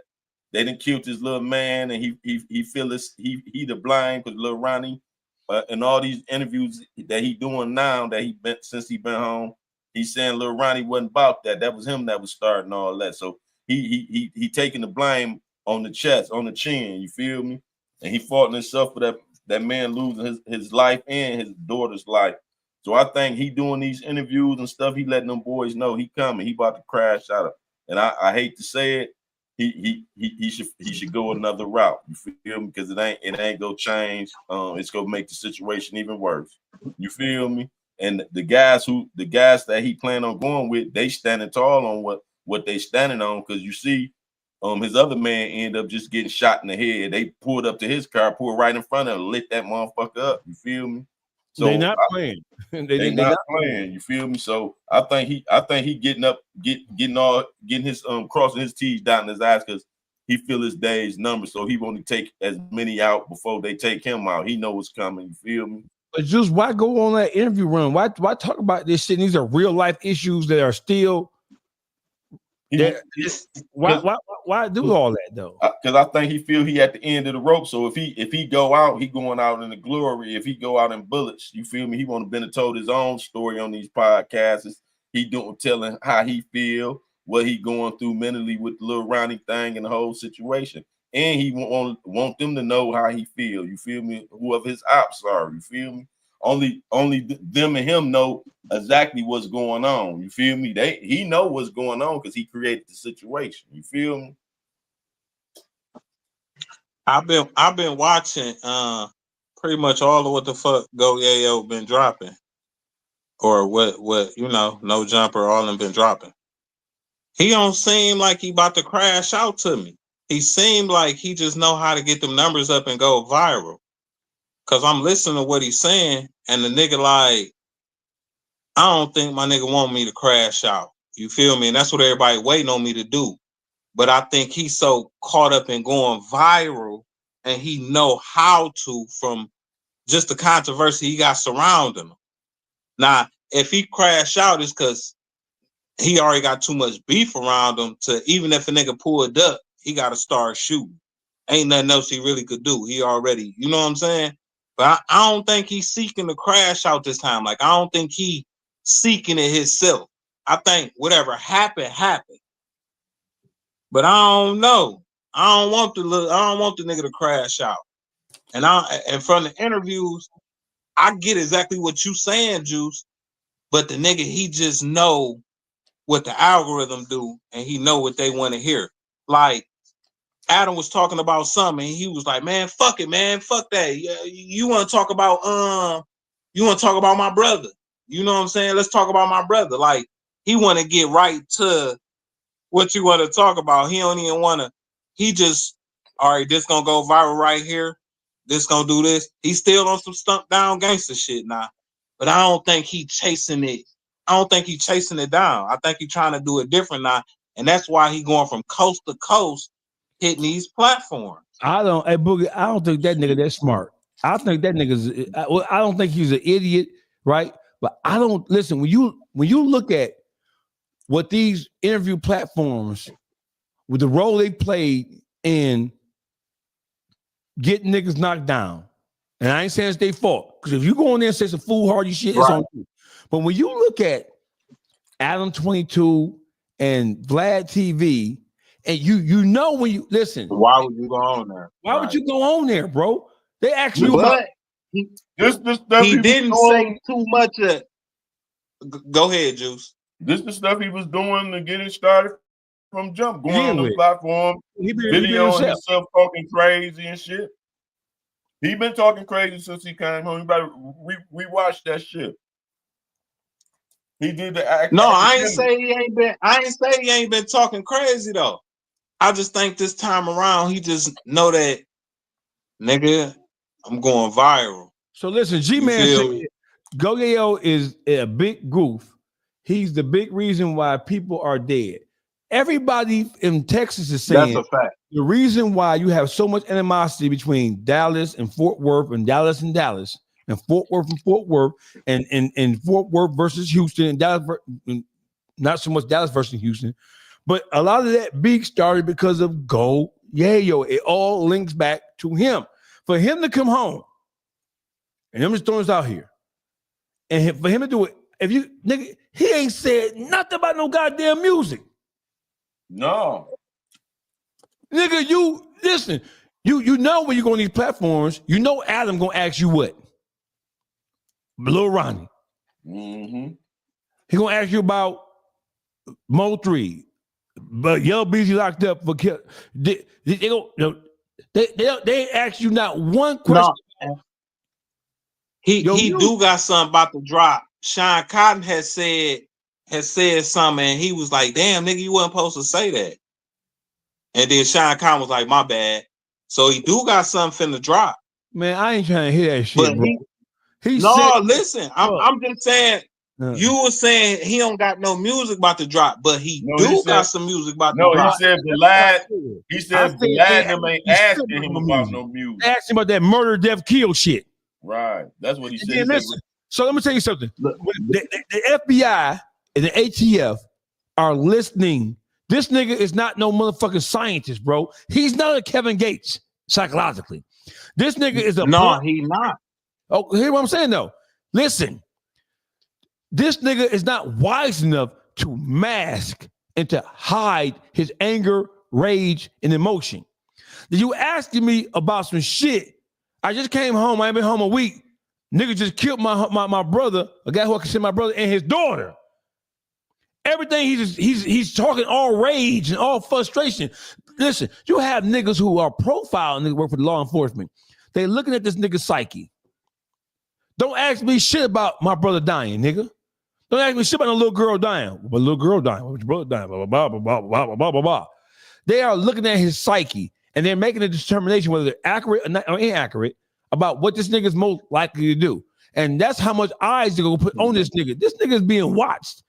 they done killed his little man, and he feel this he the blind because little Ronnie, and all these interviews that he doing now that he been since he been home, he's saying little Ronnie wasn't about that. That was him that was starting all that. So he taking the blame on the chest, on the chin. You feel me? And he fought himself for that man losing his life and his daughter's life. So I think he doing these interviews and stuff. He letting them boys know he coming. He about to crash out of. And I hate to say it, he should go another route. You feel me? Because it ain't gonna change. It's gonna make the situation even worse. You feel me? And the guys that he plan on going with, they standing tall on what they standing on. Because you see, his other man ended up just getting shot in the head. They pulled up to his car, pulled right in front of him, lit that motherfucker up. You feel me? So they not playing. they not playing. You feel me? So I think he getting his crossing his T's down his eyes because he feel his day's number. So he want to take as many out before they take him out. He know what's coming. You feel me? But just why go on that interview run? Why talk about this shit? These are real life issues that are still. Why do all that though? Because I think he feel he at the end of the rope. So if he go out, he going out in the glory. If he go out in bullets, you feel me? He want to been told his own story on these podcasts. He telling how he feel, what he going through mentally with the little Ronnie thing and the whole situation. And he want them to know how he feel. You feel me? Whoever his ops are, you feel me? Only them and him know exactly what's going on. You feel me? He know what's going on because he created the situation. You feel me? I've been watching pretty much all of what the fuck Go Yayo been dropping, or what No Jumper, all them been dropping. He don't seem like he about to crash out to me. He seemed like he just know how to get them numbers up and go viral. Cause I'm listening to what he's saying, and the nigga like, I don't think my nigga want me to crash out. You feel me? And that's what everybody waiting on me to do. But I think he's so caught up in going viral, and he know how to from just the controversy he got surrounding him. Now, if he crash out, it's because he already got too much beef around him to, even if a nigga pulled up, he got to start shooting. Ain't nothing else he really could do. He already, you know what I'm saying? But I don't think he's seeking to crash out this time. Like, I don't think he seeking it himself. I think whatever happened, happened. But I don't know. I don't want the nigga to crash out. And from the interviews, I get exactly what you saying, Juice. But the nigga, he just know what the algorithm do, and he know what they want to hear. Like Adam was talking about something, and he was like, "Man, fuck it, man, fuck that. You want to talk about my brother? You know what I'm saying? Let's talk about my brother." Like he want to get right to what you want to talk about. He don't even want to. He just, all right, this gonna go viral right here. This gonna do this. He's still on some stump down gangster shit now, but I don't think he chasing it. I don't think he chasing it down. I think he trying to do it different now, and that's why he going from coast to coast, hitting these platforms. Boogie, I don't think that nigga that smart. I think that nigga's. I don't think he's an idiot, right? But I don't listen when you look at what these interview platforms with the role they played in getting niggas knocked down. And I ain't saying it's their fault. Because if you go in there and say some foolhardy shit, it's on you. But when you look at Adam 22 and Vlad TV, and you know when you listen. Why would you go on there? Why would you go on there, bro? They actually he didn't say too much. Go ahead, Juice. This is the stuff he was doing to get it started from jump. Going on the platform, videoing himself talking crazy and shit. He been talking crazy since he came home. You better rewatch that shit. He did the act. No, I ain't say he ain't been talking crazy though. I just think this time around he just know that, nigga, I'm going viral. So listen, G-Man said Go-Yayo is a big goof. He's the big reason why people are dead. Everybody in Texas is saying that's a fact. The reason why you have so much animosity between Dallas and Fort Worth and Dallas and Dallas and Fort Worth and Fort Worth and Fort Worth versus Houston and Dallas, not so much Dallas versus Houston, but a lot of that beef started because of Go-Yayo. It all links back to him. For him to come home, and I'm just throwing this out here, and for him to do it, if you nigga, he ain't said nothing about no goddamn music. No. Nigga, you listen, you know when you go on these platforms, you know Adam gonna ask you what? Lil Ronnie. Mm-hmm. He gonna ask you about Mo 3, but Yellow BZ locked up for kill. They ask you not one question. No. He do got something about to drop. Sean Cotton has said something, and he was like, "Damn, nigga, you wasn't supposed to say that." And then Sean Cotton was like, "My bad." So he do got something finna drop. Man, I ain't trying to hear that shit, bro. Listen, I'm just saying. You were saying he don't got no music about to drop, but he got some music about to drop. No, he said Vlad them ain't asking him about no music. They asked him about that murder, death, kill shit. Right. That's what he said. Then listen, so let me tell you something. The FBI and the ATF are listening. This nigga is not no motherfucking scientist, bro. He's not a Kevin Gates psychologically. This nigga is a he not. Oh, hear what I'm saying though. Listen, this nigga is not wise enough to mask and to hide his anger, rage, and emotion. You asking me about some shit. I just came home. I ain't been home a week. Nigga just killed my brother, a guy who I consider my brother, and his daughter. Everything he's talking all rage and all frustration. Listen, you have niggas who are profiling niggas work for the law enforcement. They looking at this nigga's psyche. Don't ask me shit about my brother dying, nigga. Don't ask me shit about a little girl dying. But little girl dying, your brother dying, blah, blah, blah, blah, blah, blah, blah, blah, blah. They are looking at his psyche and they're making a determination whether they're accurate or inaccurate about what this nigga is most likely to do. And that's how much eyes they're gonna put on this nigga. This nigga is being watched.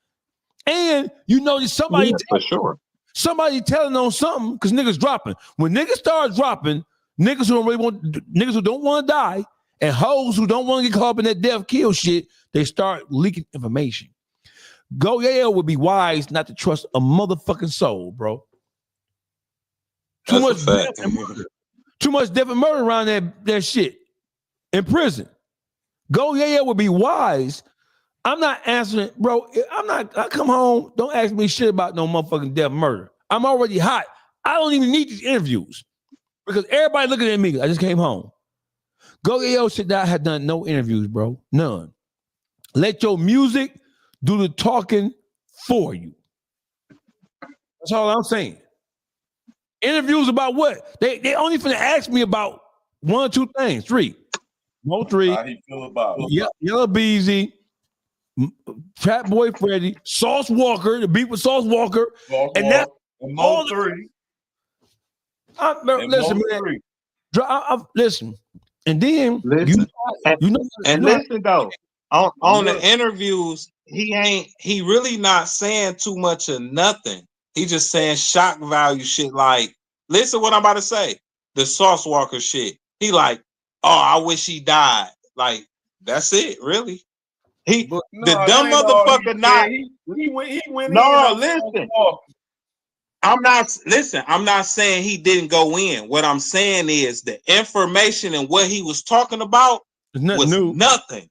And you know there's somebody for sure. Somebody telling on something because niggas dropping. When niggas start dropping, niggas who don't want to die and hoes who don't want to get caught up in that death kill shit, they start leaking information. Go-Yayo would be wise not to trust a motherfucking soul, bro. Too much death and murder around that shit in prison. Go Yayo would be wise. I'm not answering, bro. I come home. Don't ask me shit about no motherfucking death and murder. I'm already hot. I don't even need these interviews because everybody looking at me. I just came home. Go Yayo should not have done no interviews, bro. None. Let your music do the talking for you. That's all I'm saying. Interviews about what? They only finna ask me about 1 or 2 things. 3. No 3. How he feel about it? Yellow Beezy, Trap Boy Freddy, Sauce Walker, the beat with Sauce Walker, and that's all 3. Listen, man. Listen, and then listen, listen though. On the interviews, he really not saying too much of nothing. He just saying shock value shit like, listen what I'm about to say. The Sauce Walker shit. He like, oh, I wish he died. Like, that's it, really. The dumb motherfucker not. He went no, in. Listen. I'm not saying he didn't go in. What I'm saying is the information and what he was talking about was nothing.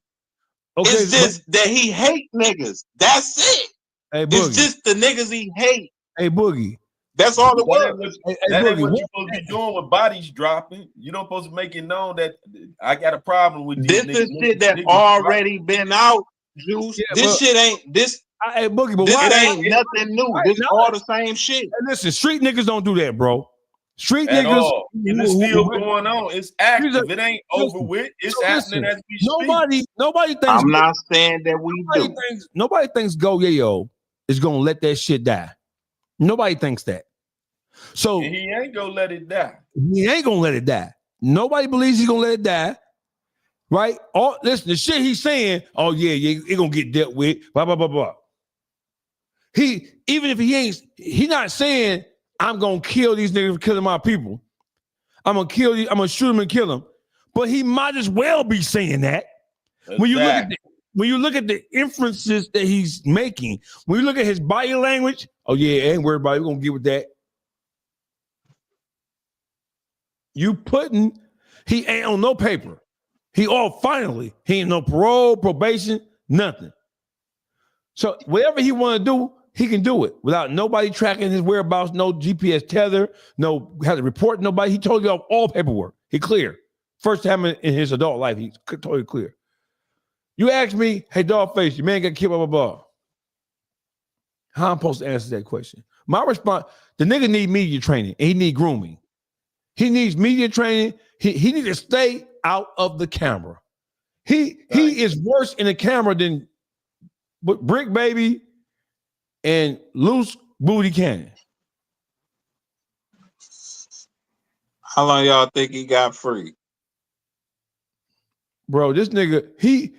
Okay, it's just that he hate niggas. That's it. Hey, it's just the niggas he hate. Hey, Boogie. That's all it was. That ain't what you're supposed to be doing with bodies dropping. You don't supposed to make it known that I got a problem with these this. Is shit that already been out, Juice. This shit ain't this. Hey, Boogie, but this why ain't nothing new. This all the same shit. Hey, listen, street niggas don't do that, bro. Street at niggas, all. And it's still going on. It's active. It ain't over with. It's happening as we speak. Nobody thinks. I'm not saying that we do. Nobody thinks Go Yayo is gonna let that shit die. Nobody thinks that. So and he ain't gonna let it die. He ain't gonna let it die. Nobody believes he's gonna let it die. Right? Listen, the shit he's saying, oh yeah, it gonna get dealt with. Blah blah blah blah. Even if he not saying I'm gonna kill these niggas for killing my people. I'm gonna kill you. I'm gonna shoot them and kill them. But he might as well be saying that. When you look at the inferences that he's making, when you look at his body language, oh yeah, ain't worried about it. We're gonna get with that. He ain't on no paper. Finally, he ain't no parole, probation, nothing. So whatever he want to do, he can do it without nobody tracking his whereabouts, no GPS tether, no have to report nobody. He totally off all paperwork. He clear. First time in his adult life, he's totally clear. You ask me, hey, Dogface, your man got killed, blah, blah, blah. How I'm supposed to answer that question? My response, the nigga need media training and he need grooming. He needs media training. He needs to stay out of the camera. He is worse in the camera than Brick Baby and Loose Booty Cannon. How long y'all think he got free? Bro, this nigga, he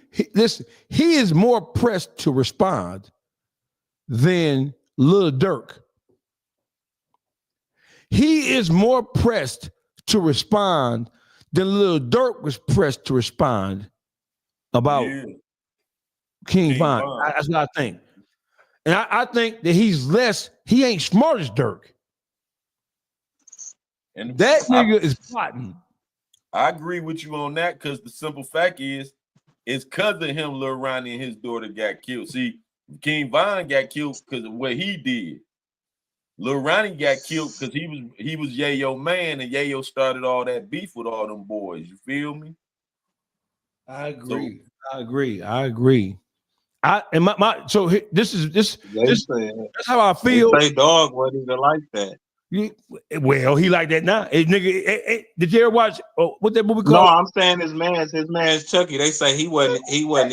is more pressed to respond than Lil Durk. He is more pressed to respond than Lil Durk was pressed to respond about King Von. That's what I think. And I think that he ain't smart as Durk. And that nigga is plotting. I agree with you on that because the simple fact is, it's because of him Lil Ronnie and his daughter got killed. See, King Von got killed because of what he did. Lil Ronnie got killed because he was Yayo man, and Yayo started all that beef with all them boys. You feel me? I agree. I agree. This that's how I feel. They dog wasn't even like that. Well, he like that now. Hey, nigga, did you ever watch what that movie called? No, I'm saying his man's Chucky. They say he wasn't even he was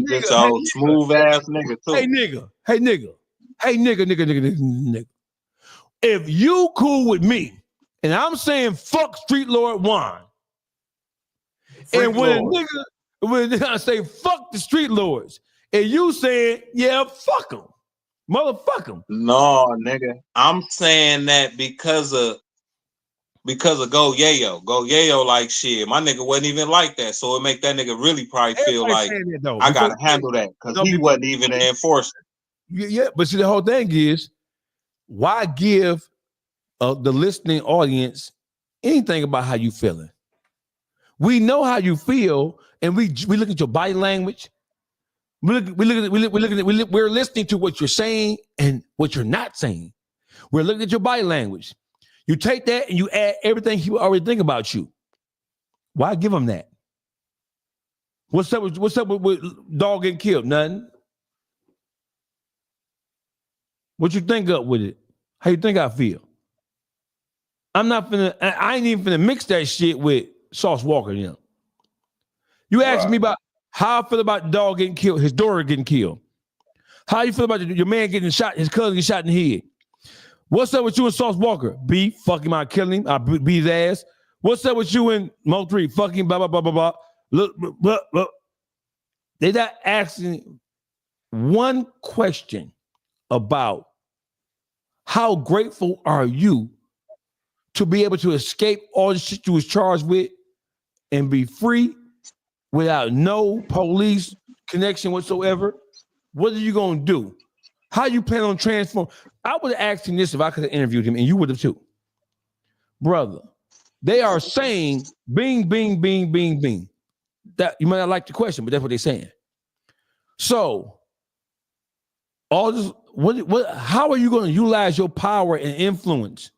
just a old smooth ass nigga too. Hey nigga. If you cool with me, and I'm saying fuck FreakyLord Juan, and when I say fuck the Street Lords, and you saying yeah, fuck them. Motherfuck him. No, nigga. I'm saying that because of Go Yayo. Go Yayo like shit. My nigga wasn't even like that. So it make that nigga really probably feel like I gotta handle that because he wasn't even an enforcer. Yeah, but see, the whole thing is why give the listening audience anything about how you feeling. We know how you feel, and we look at your body language. We're listening to what you're saying and what you're not saying. We're looking at your body language. You take that and you add everything he already think about you. Why give him that? What's up with dog getting killed? Nothing. What you think up with it? How you think I feel? I ain't even finna mix that shit with Sauce Walker, you know. You asked me about how I feel about the dog getting killed, his daughter getting killed. How you feel about your man getting shot, his cousin getting shot in the head? What's up with you and Sauce Walker? Beef, fuck him, I kill him, I beat his ass. What's up with you and Mo3? Fucking blah, blah, blah, blah, blah. Look. They're not asking one question about how grateful are you to be able to escape all the shit you was charged with and be free without no police connection whatsoever. What are you going to do? How you plan on transform? I would have asked him this if I could have interviewed him, and you would have too. Brother, they are saying bing, bing, bing, bing, bing. That you might not like the question, but that's what they're saying. So, all this, how are you going to utilize your power and influence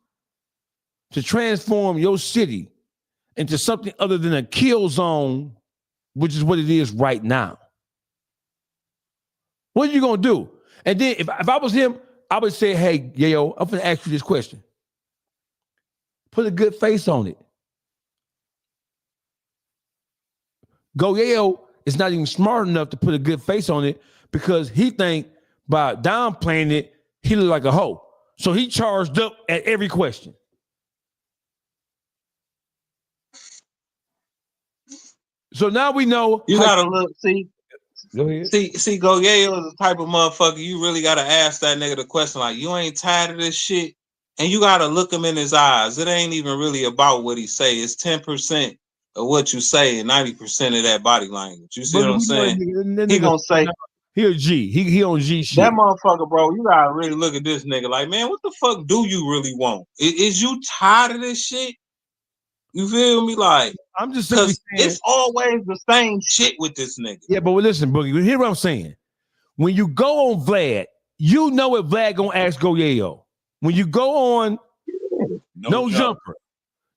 to transform your city into something other than a kill zone, which is what it is right now? What are you going to do? And then if I was him, I would say, hey, yayo, I'm going to ask you this question. Put a good face on it. Yayo is not even smart enough to put a good face on it because he think by downplaying it, he look like a hoe. So he charged up at every question. So now we know. You gotta look, see. Go ahead. See, Yayo is the type of motherfucker you really gotta ask that nigga the question like, you ain't tired of this shit? And you gotta look him in his eyes. It ain't even really about what he say. It's 10% of what you say and 90% of that body language. You see what I'm saying? He gonna say he a G. He on G shit. That motherfucker, bro. You gotta really look at this nigga like, man, what the fuck do you really want? Is you tired of this shit? You feel me? Like, I'm just saying it's always the same shit with this nigga. Yeah, but listen, Boogie, hear what I'm saying. When you go on Vlad, you know what Vlad gonna ask Yayo. When you go on No Jumper,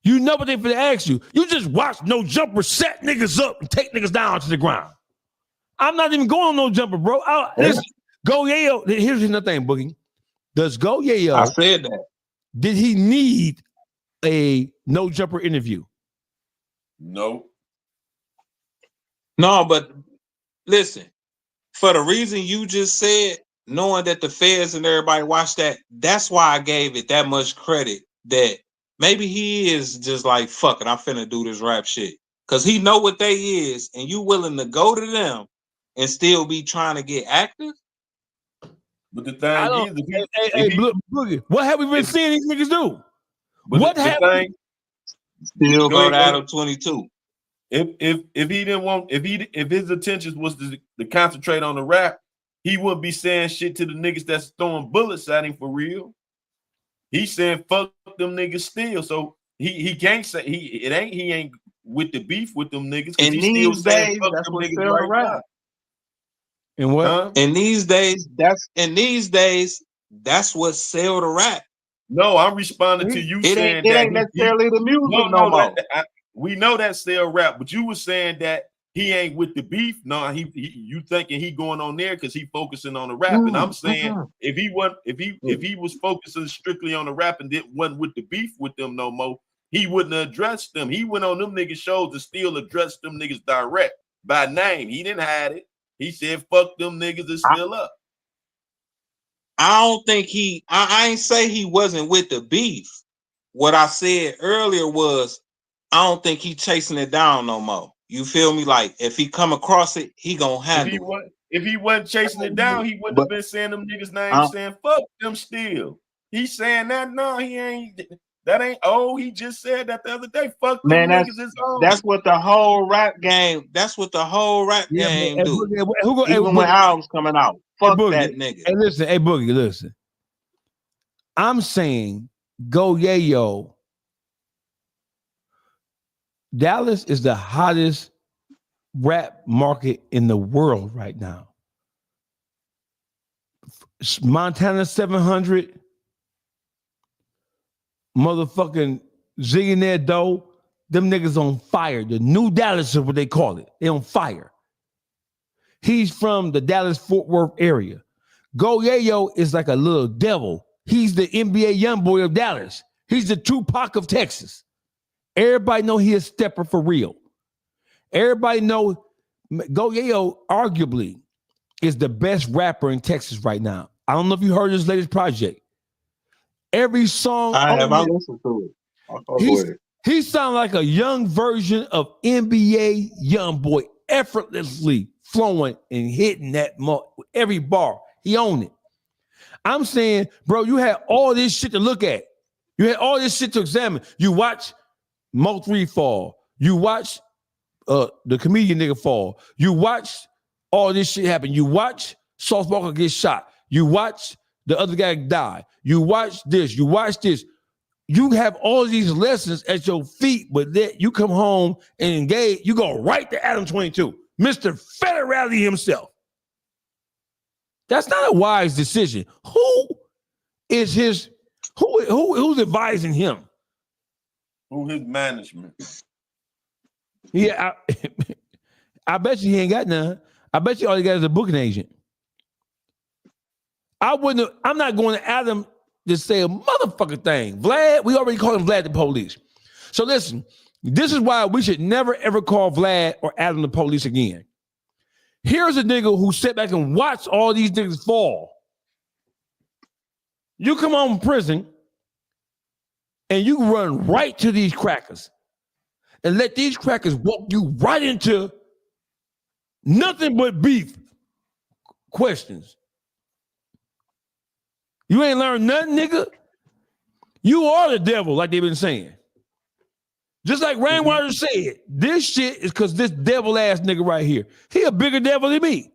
you know what they finna ask you. You just watch No Jumper set niggas up and take niggas down to the ground. I'm not even going on No Jumper, bro. Listen, Yayo. Here's another thing, Boogie. Does Yayo? I said that. Did he need a No Jumper interview? No. No, but listen, for the reason you just said, knowing that the feds and everybody watched that, that's why I gave it that much credit that maybe he is just like, fuck it, I'm finna do this rap shit. Cause he know what they is, and you willing to go to them and still be trying to get active? But the thing is, Boogie, what have we been seeing these niggas do? What happened? Still go to Adam 22. If he didn't want, if his intentions was to concentrate on the rap, he wouldn't be saying shit to the niggas that's throwing bullets at him for real. He's saying fuck them niggas still. So he can't say he ain't with the beef with them niggas. In these days, that's what sell the rap. And what? In these days, that's what sell the rap. No, I'm responding to you saying it ain't necessarily the music no more. We know that sell rap, but you were saying that he ain't with the beef. No, you thinking he going on there because he focusing on the rap. And I'm saying if he was focusing strictly on the rap and wasn't with the beef with them no more, he wouldn't have addressed them. He went on them niggas shows to still address them niggas direct by name. He didn't hide it. He said fuck them niggas is still up. I don't think I ain't say he wasn't with the beef. What I said earlier was I don't think he chasing it down no more. You feel me? Like if he come across it, he gonna handle it. If he wasn't chasing it down, he wouldn't have been saying them niggas' names, saying fuck them still. He's saying that no, he ain't. That ain't. Oh, he just said that the other day. Fuck them niggas is on. That's what the whole rap game. That's what the whole rap game do. Even when albums coming out, fuck that nigga. Hey, listen, Boogie, listen. I'm saying Go Yayo. Dallas is the hottest rap market in the world right now. Montana 700, motherfucking Zillionaire Doe, them niggas on fire. The new Dallas is what they call it. They on fire. He's from the Dallas-Fort Worth area. Go Yayo is like a little devil. He's the NBA young boy of Dallas. He's the Tupac of Texas. Everybody know he a stepper for real. Everybody know Go Yayo arguably is the best rapper in Texas right now. I don't know if you heard his latest project. Every song I listened to it. He sounds like a young version of NBA Youngboy, effortlessly flowing and hitting that every bar. He owned it. I'm saying, bro, you had all this shit to look at. You had all this shit to examine. You watch Mo 3 fall. You watch the comedian nigga fall. You watch all this shit happen. You watch Sauce Walker get shot. You watch the other guy die. You watch this. You watch this. You have all these lessons at your feet, but then you come home and engage. You go right to Adam 22, Mr. Federality himself. That's not a wise decision. Who's advising him? Who his management? Yeah, I bet you he ain't got none. I bet you all he got is a booking agent. I'm not going to Adam to say a motherfucking thing. Vlad, we already called him Vlad the police. So listen, this is why we should never ever call Vlad or Adam the police again. Here's a nigga who sat back and watched all these niggas fall. You come home from prison and you run right to these crackers and let these crackers walk you right into nothing but beef questions. You ain't learned nothing, nigga. You are the devil, like they've been saying. Just like Rainwater said, this shit is because this devil ass nigga right here. He a bigger devil than me.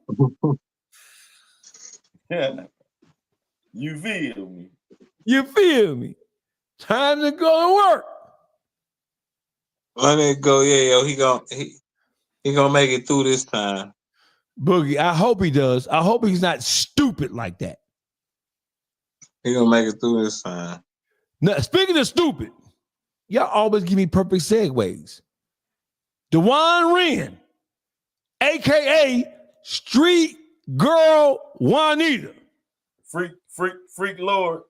Yeah. You feel me? You feel me? Time to go to work. Let it go, yeah, yo. He gonna make it through this time. Boogie, I hope he does. I hope he's not stupid like that. He gonna make it through this time. Now, speaking of stupid, y'all always give me perfect segues. DeJuan Wren, aka Street Girl Juanita. FreakyLord.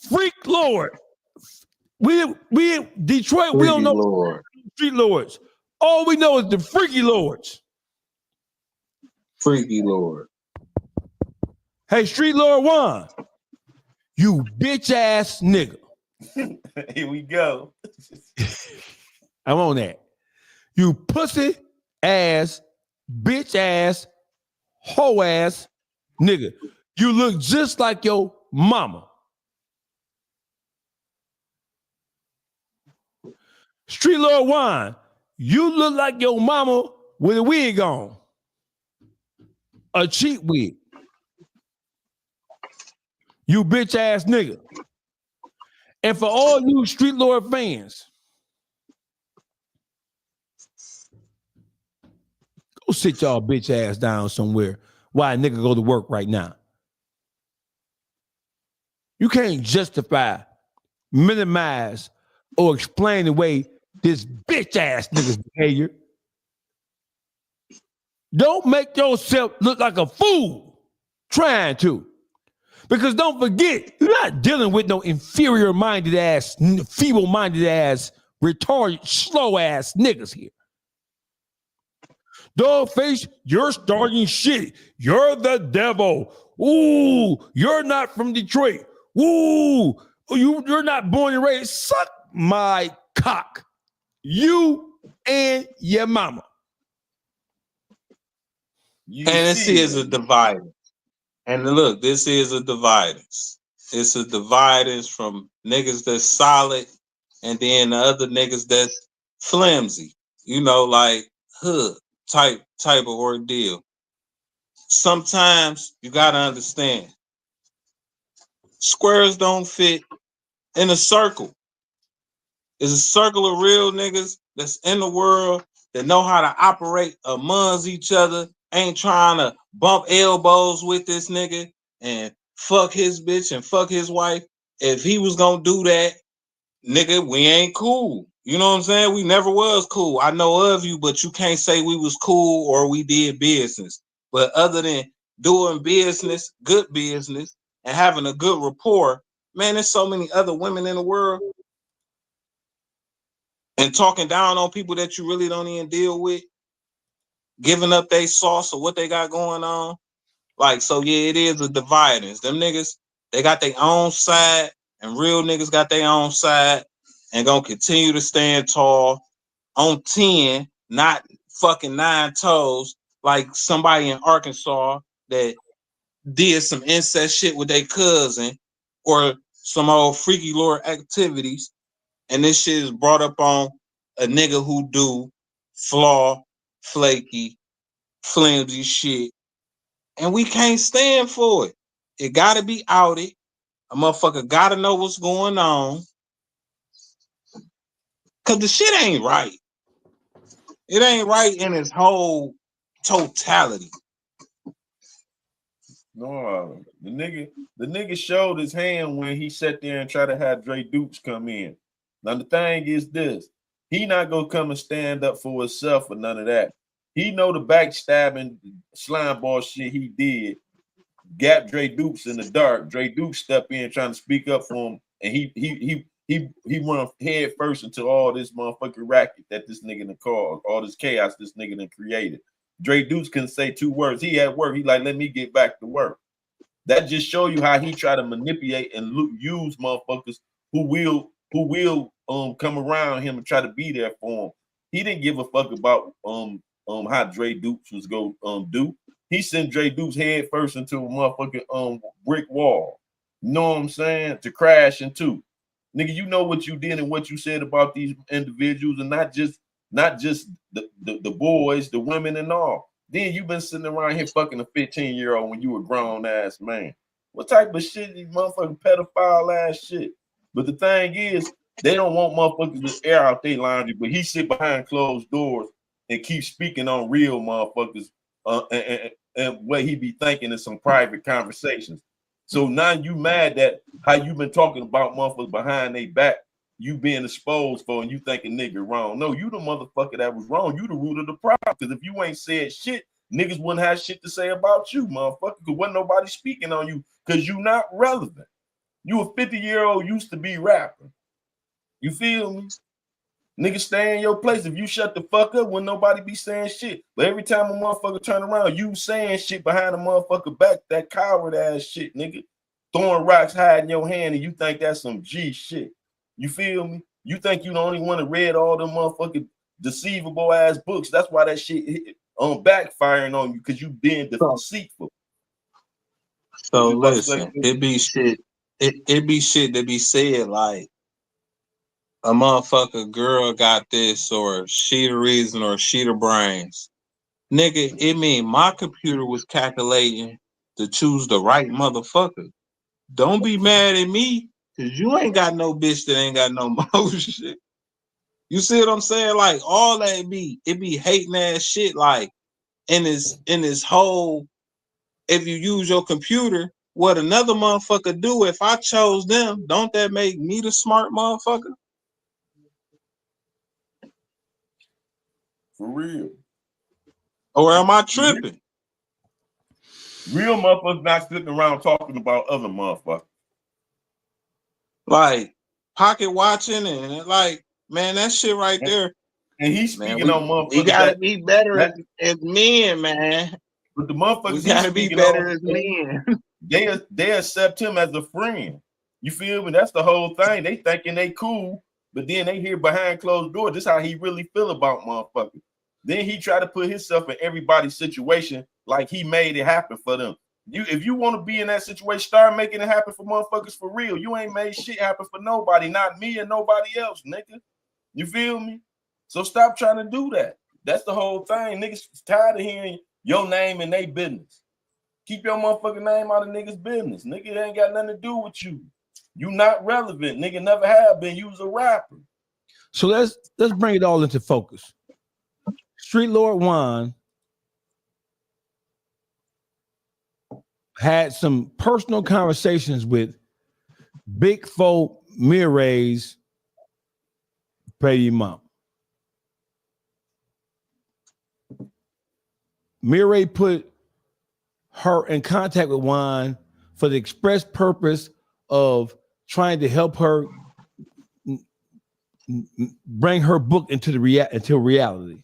FreakyLord. We Detroit, we don't know Lord. Street Lords. All we know is the Freaky Lords. FreakyLord. Hey, Street Lord Juan, you bitch ass nigga. Here we go. I'm on that. You pussy ass, bitch ass, hoe ass nigga. You look just like your mama. Street Lord Juan, you look like your mama with a wig on. A cheap wig. You bitch ass nigga. And for all you Street Lord fans, go sit y'all bitch ass down somewhere while a nigga go to work right now. You can't justify, minimize, or explain away this bitch ass nigga's behavior. Don't make yourself look like a fool trying to. Because don't forget, you're not dealing with no inferior-minded ass, feeble-minded ass, retarded, slow ass niggas here. Dogface, you're starting shit. You're the devil. Ooh, you're not from Detroit. Ooh, you're not born and raised. Suck my cock. You and your mama. And this is a divider. And look, this is a dividers. It's a dividers from niggas that's solid and then the other niggas that's flimsy. You know, like hood type of ordeal. Sometimes you gotta understand. Squares don't fit in a circle. It's a circle of real niggas that's in the world that know how to operate amongst each other, ain't trying to bump elbows with this nigga and fuck his bitch and fuck his wife. If he was gonna do that, nigga, we ain't cool. You know what I'm saying? We never was cool. I know of you, but you can't say we was cool or we did business. But other than doing business, good business, and having a good rapport, man, there's so many other women in the world. And talking down on people that you really don't even deal with, giving up their sauce or what they got going on. Like, so yeah, it is a dividance. Them niggas, they got their own side, and real niggas got their own side, and gonna continue to stand tall on 10, not fucking 9 toes, like somebody in Arkansas that did some incest shit with their cousin or some old FreakyLord activities. And this shit is brought up on a nigga who do flaw, flaky, flimsy shit. And we can't stand for it. It gotta be outed. A motherfucker gotta know what's going on. Cause the shit ain't right. It ain't right in its whole totality. No, the nigga showed his hand when he sat there and tried to have Dre Dukes come in. Now the thing is this, he not gonna come and stand up for himself or none of that. He know the backstabbing slime ball shit he did got Dre Dukes in the dark. Dre Dukes step in trying to speak up for him, and he went head first into all this motherfucking racket that this nigga done caused, all this chaos this nigga done created. Dre Dukes couldn't say 2 words. He at work. He like, let me get back to work. That just show you how he try to manipulate and use motherfuckers who will come around him and try to be there for him. He didn't give a fuck about how Dre Dukes was go do. He sent Dre Dukes head first into a motherfucking brick wall. You know what I'm saying? To crash into. Nigga, you know what you did and what you said about these individuals, and not just the boys, the women and all. Then you've been sitting around here fucking a 15-year-old when you a grown ass man. What type of shit, these motherfucking pedophile ass shit? But the thing is, they don't want motherfuckers to air out their laundry, but he sit behind closed doors and keep speaking on real motherfuckers and what he be thinking in some private conversations. So now you mad that how you been talking about motherfuckers behind their back, you being exposed for, and you thinking nigga wrong. No, you the motherfucker that was wrong. You the root of the problem. Because if you ain't said shit, niggas wouldn't have shit to say about you, motherfucker. Because wasn't nobody speaking on you because you not relevant. You a 50-year-old used to be rapping. You feel me? Nigga, stay in your place. If you shut the fuck up, when nobody be saying shit. But every time a motherfucker turn around, you saying shit behind a motherfucker back, that coward ass shit, nigga. Throwing rocks, hiding your hand, and you think that's some G shit. You feel me? You think you the only one that read all them motherfucking deceivable ass books. That's why that shit backfiring on you, because you being deceitful. So listen, it be shit that be said like a motherfucker girl got this, or she the reason, or she the brains. Nigga, it mean my computer was calculating to choose the right motherfucker. Don't be mad at me, because you ain't got no bitch that ain't got no motion. You see what I'm saying? Like, all that it be hating ass shit. Like, in this whole, if you use your computer, what another motherfucker do, if I chose them, don't that make me the smart motherfucker? For real. Or am I tripping? Real motherfuckers not sitting around talking about other motherfuckers. Like, pocket watching and like, man, that shit right there. And he's speaking on motherfuckers. We gotta be better as men, man. But the motherfuckers we gotta be better as men. They accept him as a friend. You feel me? That's the whole thing. They thinking they cool, but then they hear behind closed doors. This is how he really feel about motherfuckers. Then he try to put himself in everybody's situation like he made it happen for them. If you want to be in that situation, start making it happen for motherfuckers for real. You ain't made shit happen for nobody, not me and nobody else, nigga. You feel me? So stop trying to do that. That's the whole thing. Niggas tired of hearing your name in their business. Keep your motherfucking name out of niggas' business. Nigga, it ain't got nothing to do with you. You not relevant, nigga. Never have been. You was a rapper. So let's bring it all into focus. Street Lord Juan had some personal conversations with Big Fo Miray's baby mom. Miray put her in contact with Juan for the express purpose of trying to help her bring her book into reality.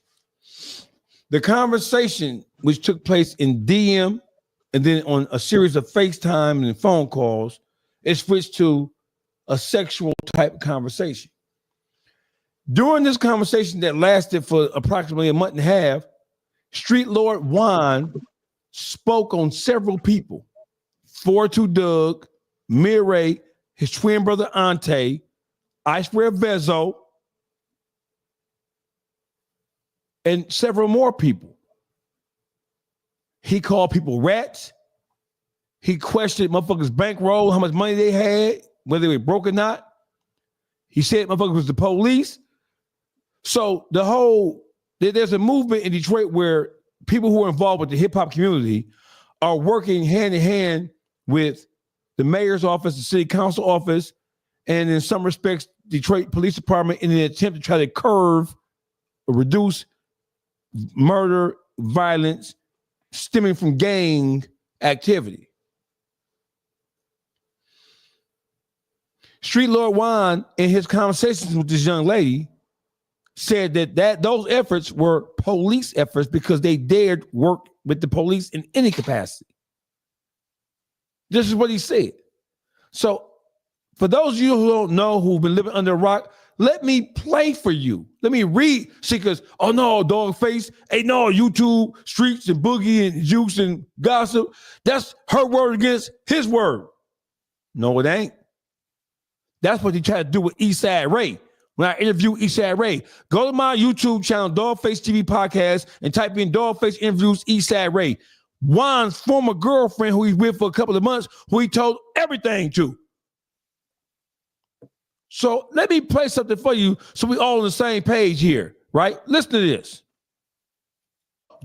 The conversation, which took place in DM and then on a series of FaceTime and phone calls, it switched to a sexual type conversation. During this conversation that lasted for approximately a month and a half, Street Lord Juan spoke on several people: 42 Doug, Miray, his twin brother Ante, I Swear Vezo, and several more people. He called people rats. He questioned motherfuckers' bankroll, how much money they had, whether they were broke or not. He said motherfuckers was the police. So there's a movement in Detroit where people who are involved with the hip hop community are working hand in hand with the mayor's office, the city council office, and in some respects, Detroit Police Department in an attempt to try to curb or reduce murder, violence stemming from gang activity. Street Lord Juan, in his conversations with this young lady, said that those efforts were police efforts because they dared work with the police in any capacity. This is what he said. So for those of you who don't know, who've been living under a rock, let me play for you. Let me read. See, because, oh no, dog face, ain't no YouTube, streets and boogie and juice and gossip. That's her word against his word. No, it ain't. That's what he tried to do with Eastside Ray. When I interview Eastside Ray, go to my YouTube channel, Dogface TV Podcast, and type in Dogface Interviews Eastside Ray. Juan's former girlfriend, who he's with for a couple of months, who he told everything to. So let me play something for you so we all on the same page here, right? Listen to this.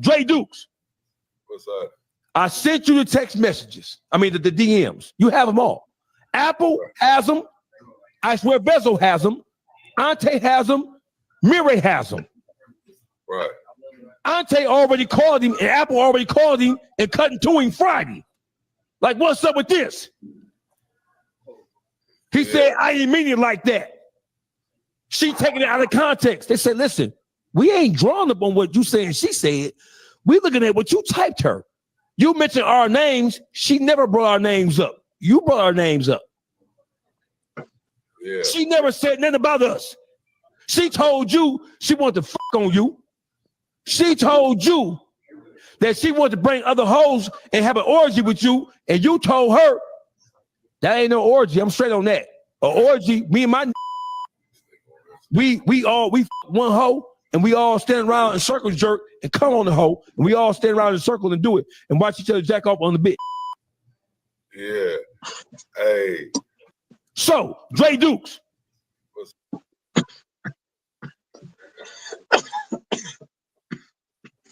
Dre Dukes. What's up? I sent you the text messages. I mean, the DMs. You have them all. Apple has them. I Swear Vezo has them. Ante has them. Miray has them. Right. Ante already called him, and Apple already called him and cut into him Friday. Like, what's up with this? He said, I didn't mean it like that. She taking it out of context. They said, listen, we ain't drawn up on what you saying she said. We looking at what you typed her. You mentioned our names. She never brought our names up. You brought our names up. Yeah. She never said nothing about us. She told you she wanted to fuck on you. She told you that she wanted to bring other hoes and have an orgy with you, and you told her that ain't no orgy. I'm straight on that. An orgy, me and my we one hoe, and we all stand around in circles, jerk, and come on the hoe, and we all stand around in a circle and do it, and watch each other jack off on the bit. Yeah. Hey. So, Dre Dukes.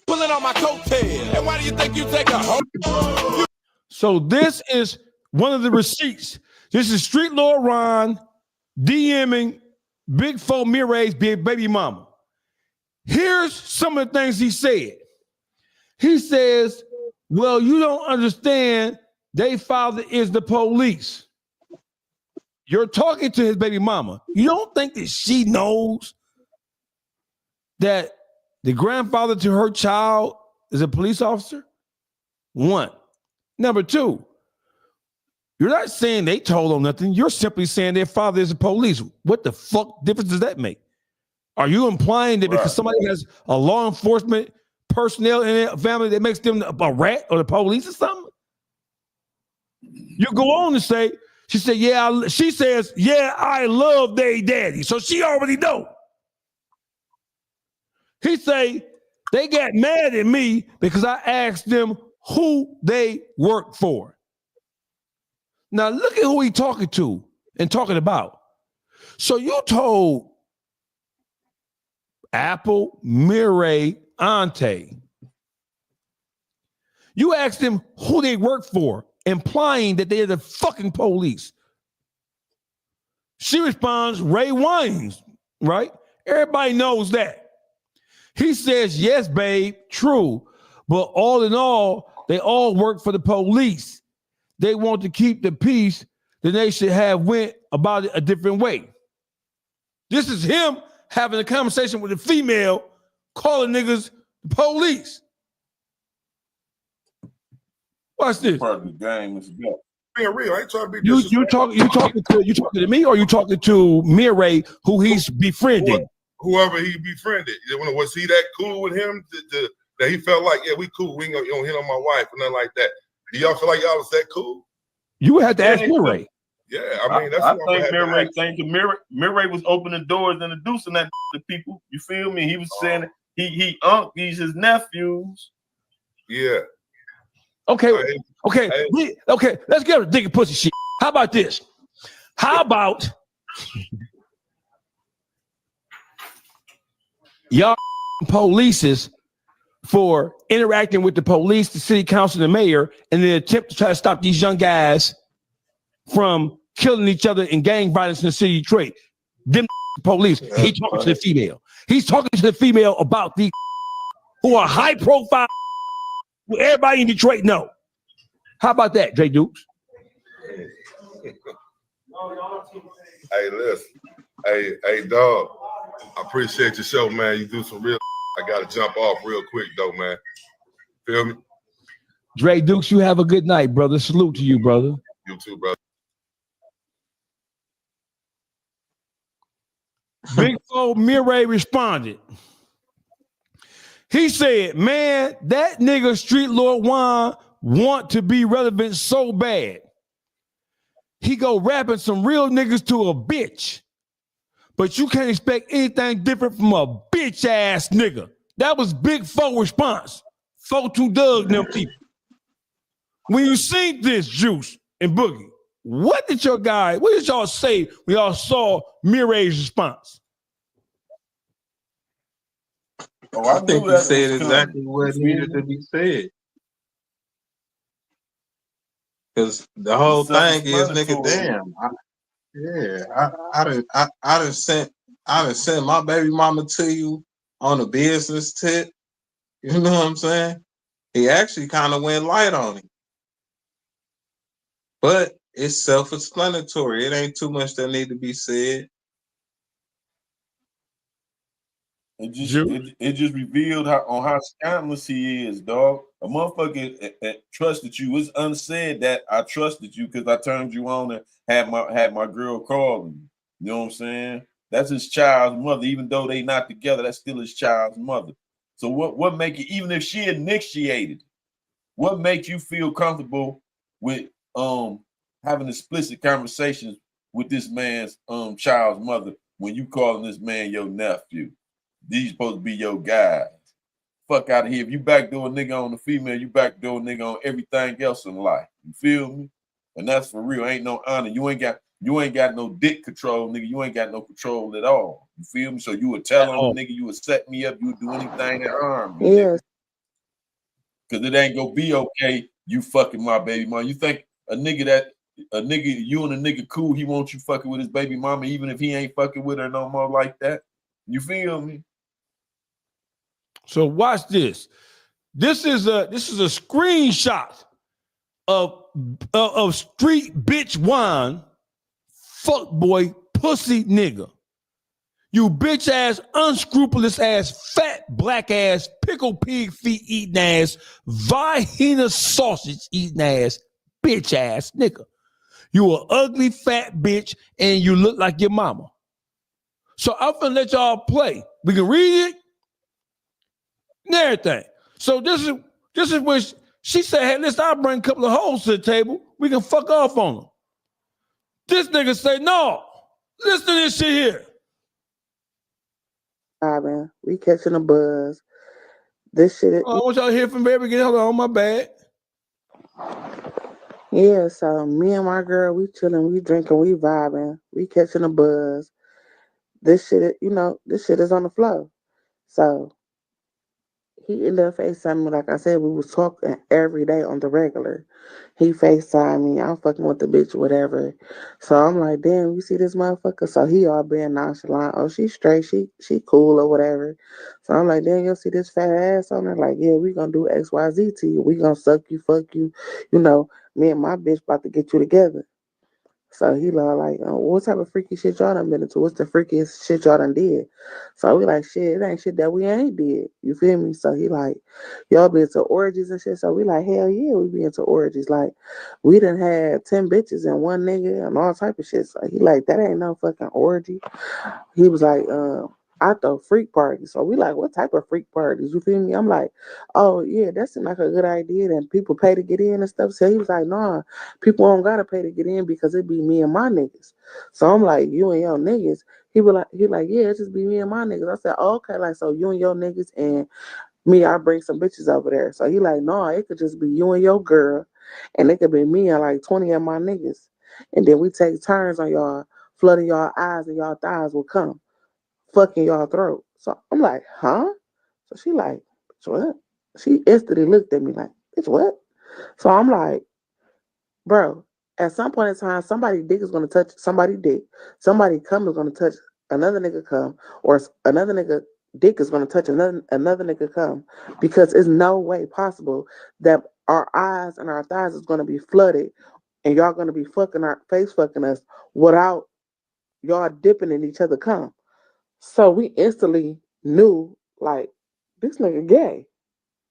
Pulling on my coattail. And why do you think you take a hoe? So this is one of the receipts. This is Street Lord Ron DMing Big Fo Miray's baby mama. Here's some of the things he said. He says, well, you don't understand. Their father is the police. You're talking to his baby mama. You don't think that she knows that the grandfather to her child is a police officer? One. Number two, you're not saying they told them nothing. You're simply saying their father is a police. What the fuck difference does that make? Are you implying that because somebody has a law enforcement personnel in their family that makes them a rat or the police or something? You go on to say, she said, she says, I love their daddy. So she already know. He say, they got mad at me because I asked them who they work for. Now look at who he talking to. and talking about. So you told Apple, Mireille, Ante, you asked them who they work for, implying that they're the fucking police. She responds, Ray Wines, right? Everybody knows that. He says, yes, babe, true. But all in all, they all work for the police. They want to keep the peace. Then they should have went about it a different way. This is him having a conversation with a female, calling niggas the police. Watch this. Part of the game is good. Being real, I ain't trying to be You talking to me, or you talking to Mireille, who he's befriending? Whoever he befriended. Was he that cool with him that he felt like, yeah, we cool. We ain't gonna hit on my wife or nothing like that. Do y'all feel like y'all was that cool? You would have to ask Mireille. Yeah, I mean, that's I think Mireille was opening doors and introducing that to people. You feel me? He was saying he's his nephews. Yeah. Okay. Let's get a dick and pussy shit. How about this? How about y'all polices for interacting with the police, the city council, the mayor, in the attempt to try to stop these young guys from killing each other in gang violence in the city of Detroit? Them police. He's talking to the female. He's talking to the female about these who are high profile, who everybody in Detroit know. How about that, Dre Dukes? Hey, listen. Hey, dog. I appreciate your show, man. You do some real. I gotta jump off real quick, though, man. Feel me? Dre Dukes, you have a good night, brother. Salute to you, brother. You too, brother. Big Foe Mireille responded. He said, man, that nigga Street Lord Juan want to be relevant so bad. He go rapping some real niggas to a bitch. But you can't expect anything different from a bitch ass nigga. That was Big Foe response. 4-2 Doug and them people. When you seen this, Juice and Boogie, what did y'all say when y'all saw Mireille's response? I think he said exactly what needed to be said. Because the whole thing is, nigga, damn. I done sent my baby mama to you on a business tip. You know what I'm saying? He actually kind of went light on him. But it's self-explanatory. It ain't too much that need to be said. It just revealed how scandalous he is, dog. A motherfucker trusted you. It's unsaid that I trusted you because I turned you on and had my girl calling. You know what I'm saying? That's his child's mother. Even though they not together, that's still his child's mother. So what make it, even if she initiated, what makes you feel comfortable with having explicit conversations with this man's child's mother when you calling this man your nephew? These supposed to be your guys. Fuck out of here. If you backdoor a nigga on the female, you backdoor a nigga on everything else in life. You feel me? And that's for real. Ain't no honor. You ain't got no dick control, nigga. You ain't got no control at all. You feel me? So you would tell on the nigga, you would set me up, you would do anything to harm me. Yeah. Cause it ain't gonna be okay. You fucking my baby mama. You think you and a nigga cool, he wants you fucking with his baby mama, even if he ain't fucking with her no more like that. You feel me? So watch this. This is a screenshot of street bitch wine, fuck boy, pussy nigga. You bitch ass, unscrupulous ass, fat black ass, pickle pig feet eating ass, vagina sausage eating ass, bitch ass nigga. You an ugly fat bitch and you look like your mama. So I'm gonna let y'all play. We can read it and everything. So this is when she said, hey, listen, I'll bring a couple of hoes to the table. We can fuck off on them. This nigga say, no, listen to this shit here. Man, we catching a buzz. This shit. I want y'all to hear from very beginning. Hold on, my bad. Yeah, so me and my girl, we chilling, we drinking, we vibing, we catching a buzz. This shit, this shit is on the flow. So he ended up FaceTiming me. Like I said, we was talking every day on the regular. He FaceTimed me. I'm fucking with the bitch, whatever. So I'm like, damn, you see this motherfucker? So he all being nonchalant. Oh, she straight. She cool or whatever. So I'm like, damn, you see this fat ass on her? Like, yeah, we gonna do X, Y, Z to you. We gonna suck you, fuck you. Me and my bitch about to get you together. So he like, oh, what type of freaky shit y'all done been into? What's the freakiest shit y'all done did? So we like, shit, it ain't shit that we ain't did. You feel me? So he like, y'all been to orgies and shit. So we like, hell yeah, we be into orgies. Like, we done had 10 bitches and one nigga and all type of shit. So he like, that ain't no fucking orgy. He was like, I throw freak parties. So we like, what type of freak parties? You feel me? I'm like, oh yeah, that seemed like a good idea. And people pay to get in and stuff. So he was like, nah, people don't gotta pay to get in because it be me and my niggas. So I'm like, you and your niggas. He like, yeah, it just be me and my niggas. I said, oh, okay, like so you and your niggas and me, I bring some bitches over there. So he like, no, it could just be you and your girl, and it could be me and like 20 of my niggas. And then we take turns on y'all, flooding y'all eyes and y'all thighs will come, fucking y'all throat. So I'm like, huh? So she like, what? She instantly looked at me like, it's what? So I'm like, bro, at some point in time, somebody dick is gonna touch somebody dick. Somebody cum is gonna touch another nigga cum, or another nigga dick is gonna touch another nigga cum, because it's no way possible that our eyes and our thighs is gonna be flooded, and y'all gonna be fucking us without y'all dipping in each other cum. So we instantly knew, like, this nigga gay.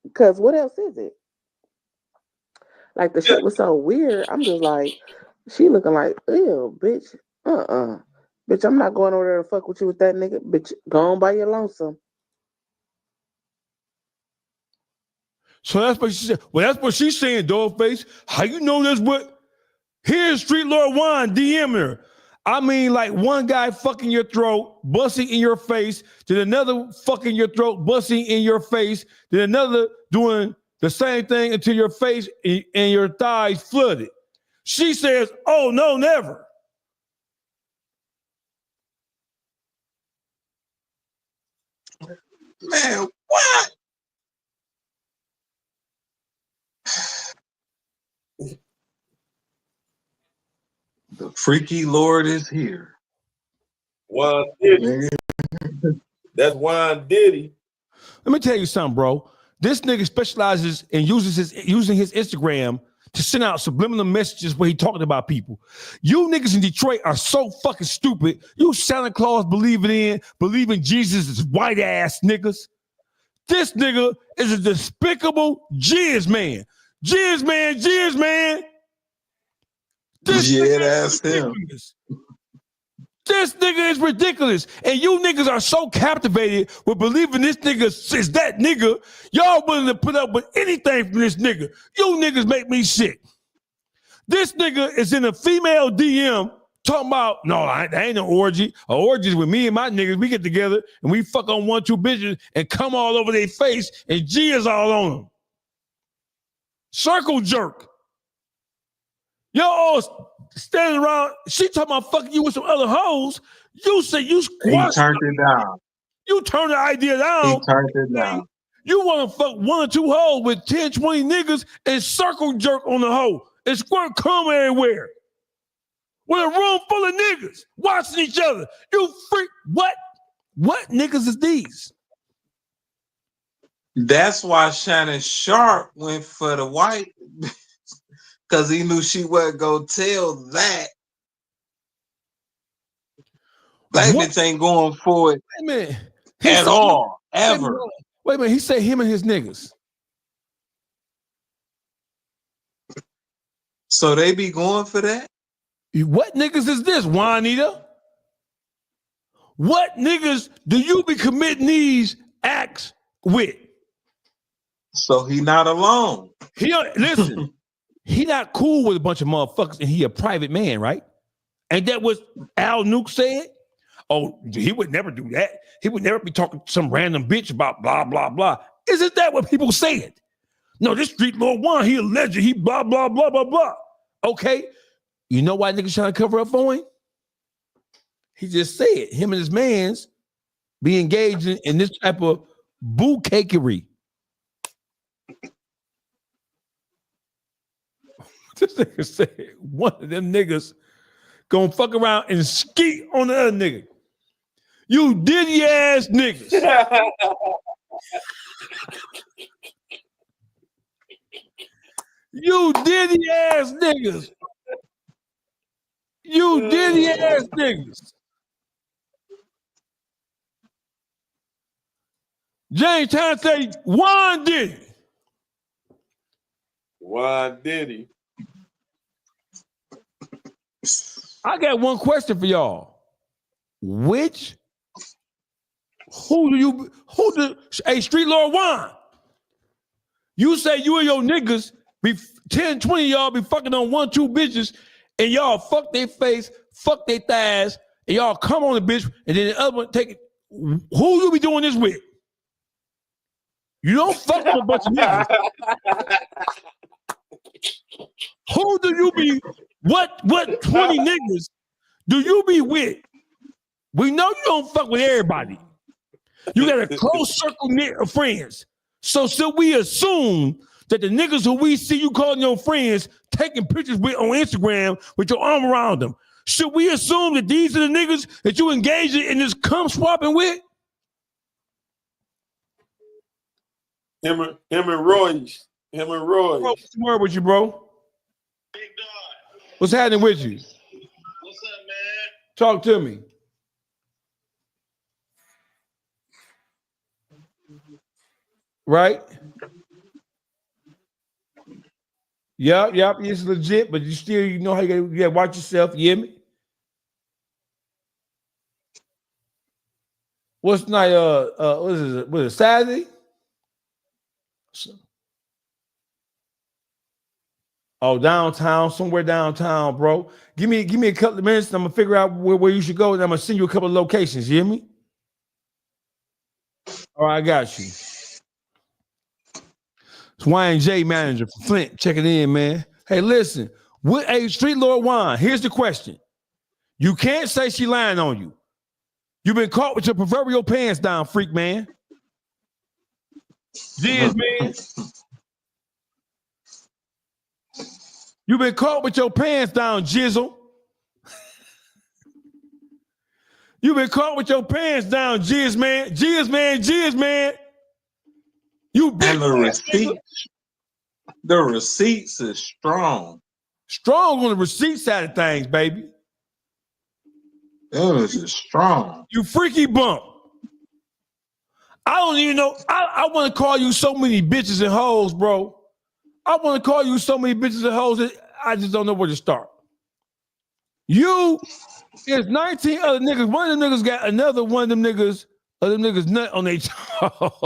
Because what else is it? Like, the shit was so weird. I'm just like, she looking like, ew, bitch. Bitch, I'm not going over there to fuck with you with that nigga. Bitch, go on by your lonesome. So that's what she said. Well, that's what she's saying, Dollface. How you know this? What? Here's FreakyLord Juan DMing her. I mean, like one guy fucking your throat, busting in your face, then another fucking your throat, busting in your face, then another doing the same thing until your face and your thighs flooded. She says, oh, no, never. Man, what? The FreakyLord is here. Juan Diddy. That's Juan Diddy. Let me tell you something, bro. This nigga specializes in using his Instagram to send out subliminal messages where he talking about people. You niggas in Detroit are so fucking stupid. You Santa Claus believing Jesus is white ass niggas. This nigga is a despicable jizz man. Jizz man. That's him. This nigga is ridiculous. And you niggas are so captivated with believing this nigga is that nigga, y'all willing to put up with anything from this nigga. You niggas make me sick. This nigga is in a female DM talking about, no, that ain't an orgy. An orgy is with me and my niggas. We get together and we fuck on 1-2 bitches and come all over their face and jizz all on them. Circle jerk. Y'all all standing around. She talking about fucking you with some other hoes. You say you squashed. He turned it down. You turn the idea down. He turned it down. You want to fuck 1 or 2 hoes with 10, 20 niggas and circle jerk on the hoe and squirt cum everywhere. With a room full of niggas watching each other. You freak. What? What niggas is these? That's why Shannon Sharp went for the white, because he knew she wasn't going to tell that. That bitch ain't going for it at all, ever. Wait a minute. He said him and his niggas. So they be going for that? What niggas is this, Juanita? What niggas do you be committing these acts with? So he not alone. Listen, he not cool with a bunch of motherfuckers and he a private man, right? Ain't that what Al Nuke said? Oh, he would never do that. He would never be talking to some random bitch about blah, blah, blah. Isn't that what people said? No, this FreakyLord Juan, he a legend. He blah, blah, blah, blah, blah. Okay, you know why niggas trying to cover up for him? He just said him and his mans be engaging in this type of boo-cakery. This nigga said one of them niggas gonna fuck around and skeet on the other nigga. You diddy ass niggas. You diddy ass niggas. You diddy ass niggas. James trying to say Juan Diddy. Juan Diddy. I got one question for y'all. Who do Street Lord Juan? You say you and your niggas be 10, 20 y'all be fucking on 1, 2 bitches and y'all fuck their face, fuck their thighs, and y'all come on the bitch and then the other one take it. Who you be doing this with? You don't fuck with a bunch of niggas. Who do you be? What 20 niggas do you be with? We know you don't fuck with everybody. You got a close circle of friends. So should we assume that the niggas who we see you calling your friends taking pictures with on Instagram with your arm around them, should we assume that these are the niggas that you engage in this cum swapping with? Him and Royce. Bro, what's the word with you, bro? Big dog. What's happening with you? What's up, man? Talk to me. Right? Yep, it's legit, but you know how you gotta watch yourself, you hear me? What's tonight? What is it? Was it Saturday? Oh, downtown, somewhere downtown, bro. Give me a couple of minutes, and I'm gonna figure out where you should go, and I'm gonna send you a couple of locations. You hear me? All right, I got you. It's Y&J manager from Flint checking in, man. Hey, listen, Street Lord Juan, here's the question. You can't say she lying on you. You've been caught with your proverbial pants down, freak man. Jizz, man. You've been caught with your pants down, Jizzle. You've been caught with your pants down, Jizz, man. Jizz, man. You big and the receipts is strong. Strong on the receipt side of things, baby. That is strong. You freaky bump. I don't even know. I want to call you so many bitches and hoes, bro. I want to call you so many bitches and hoes that I just don't know where to start. You is 19 other niggas. One of them niggas got another one of them niggas nut on their toe.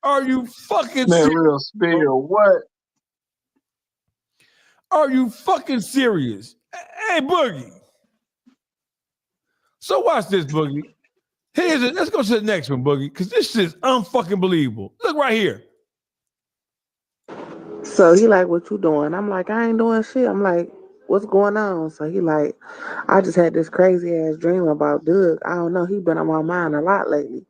Are you fucking Man, serious? real spill. What? Are you fucking serious? Hey, Boogie. So watch this, Boogie. Let's go to the next one, Boogie, because this shit is unfucking believable. Look right here. So he like, what you doing? I'm like, I ain't doing shit. I'm like, what's going on? So he like, I just had this crazy ass dream about Doug. I don't know. He been on my mind a lot lately.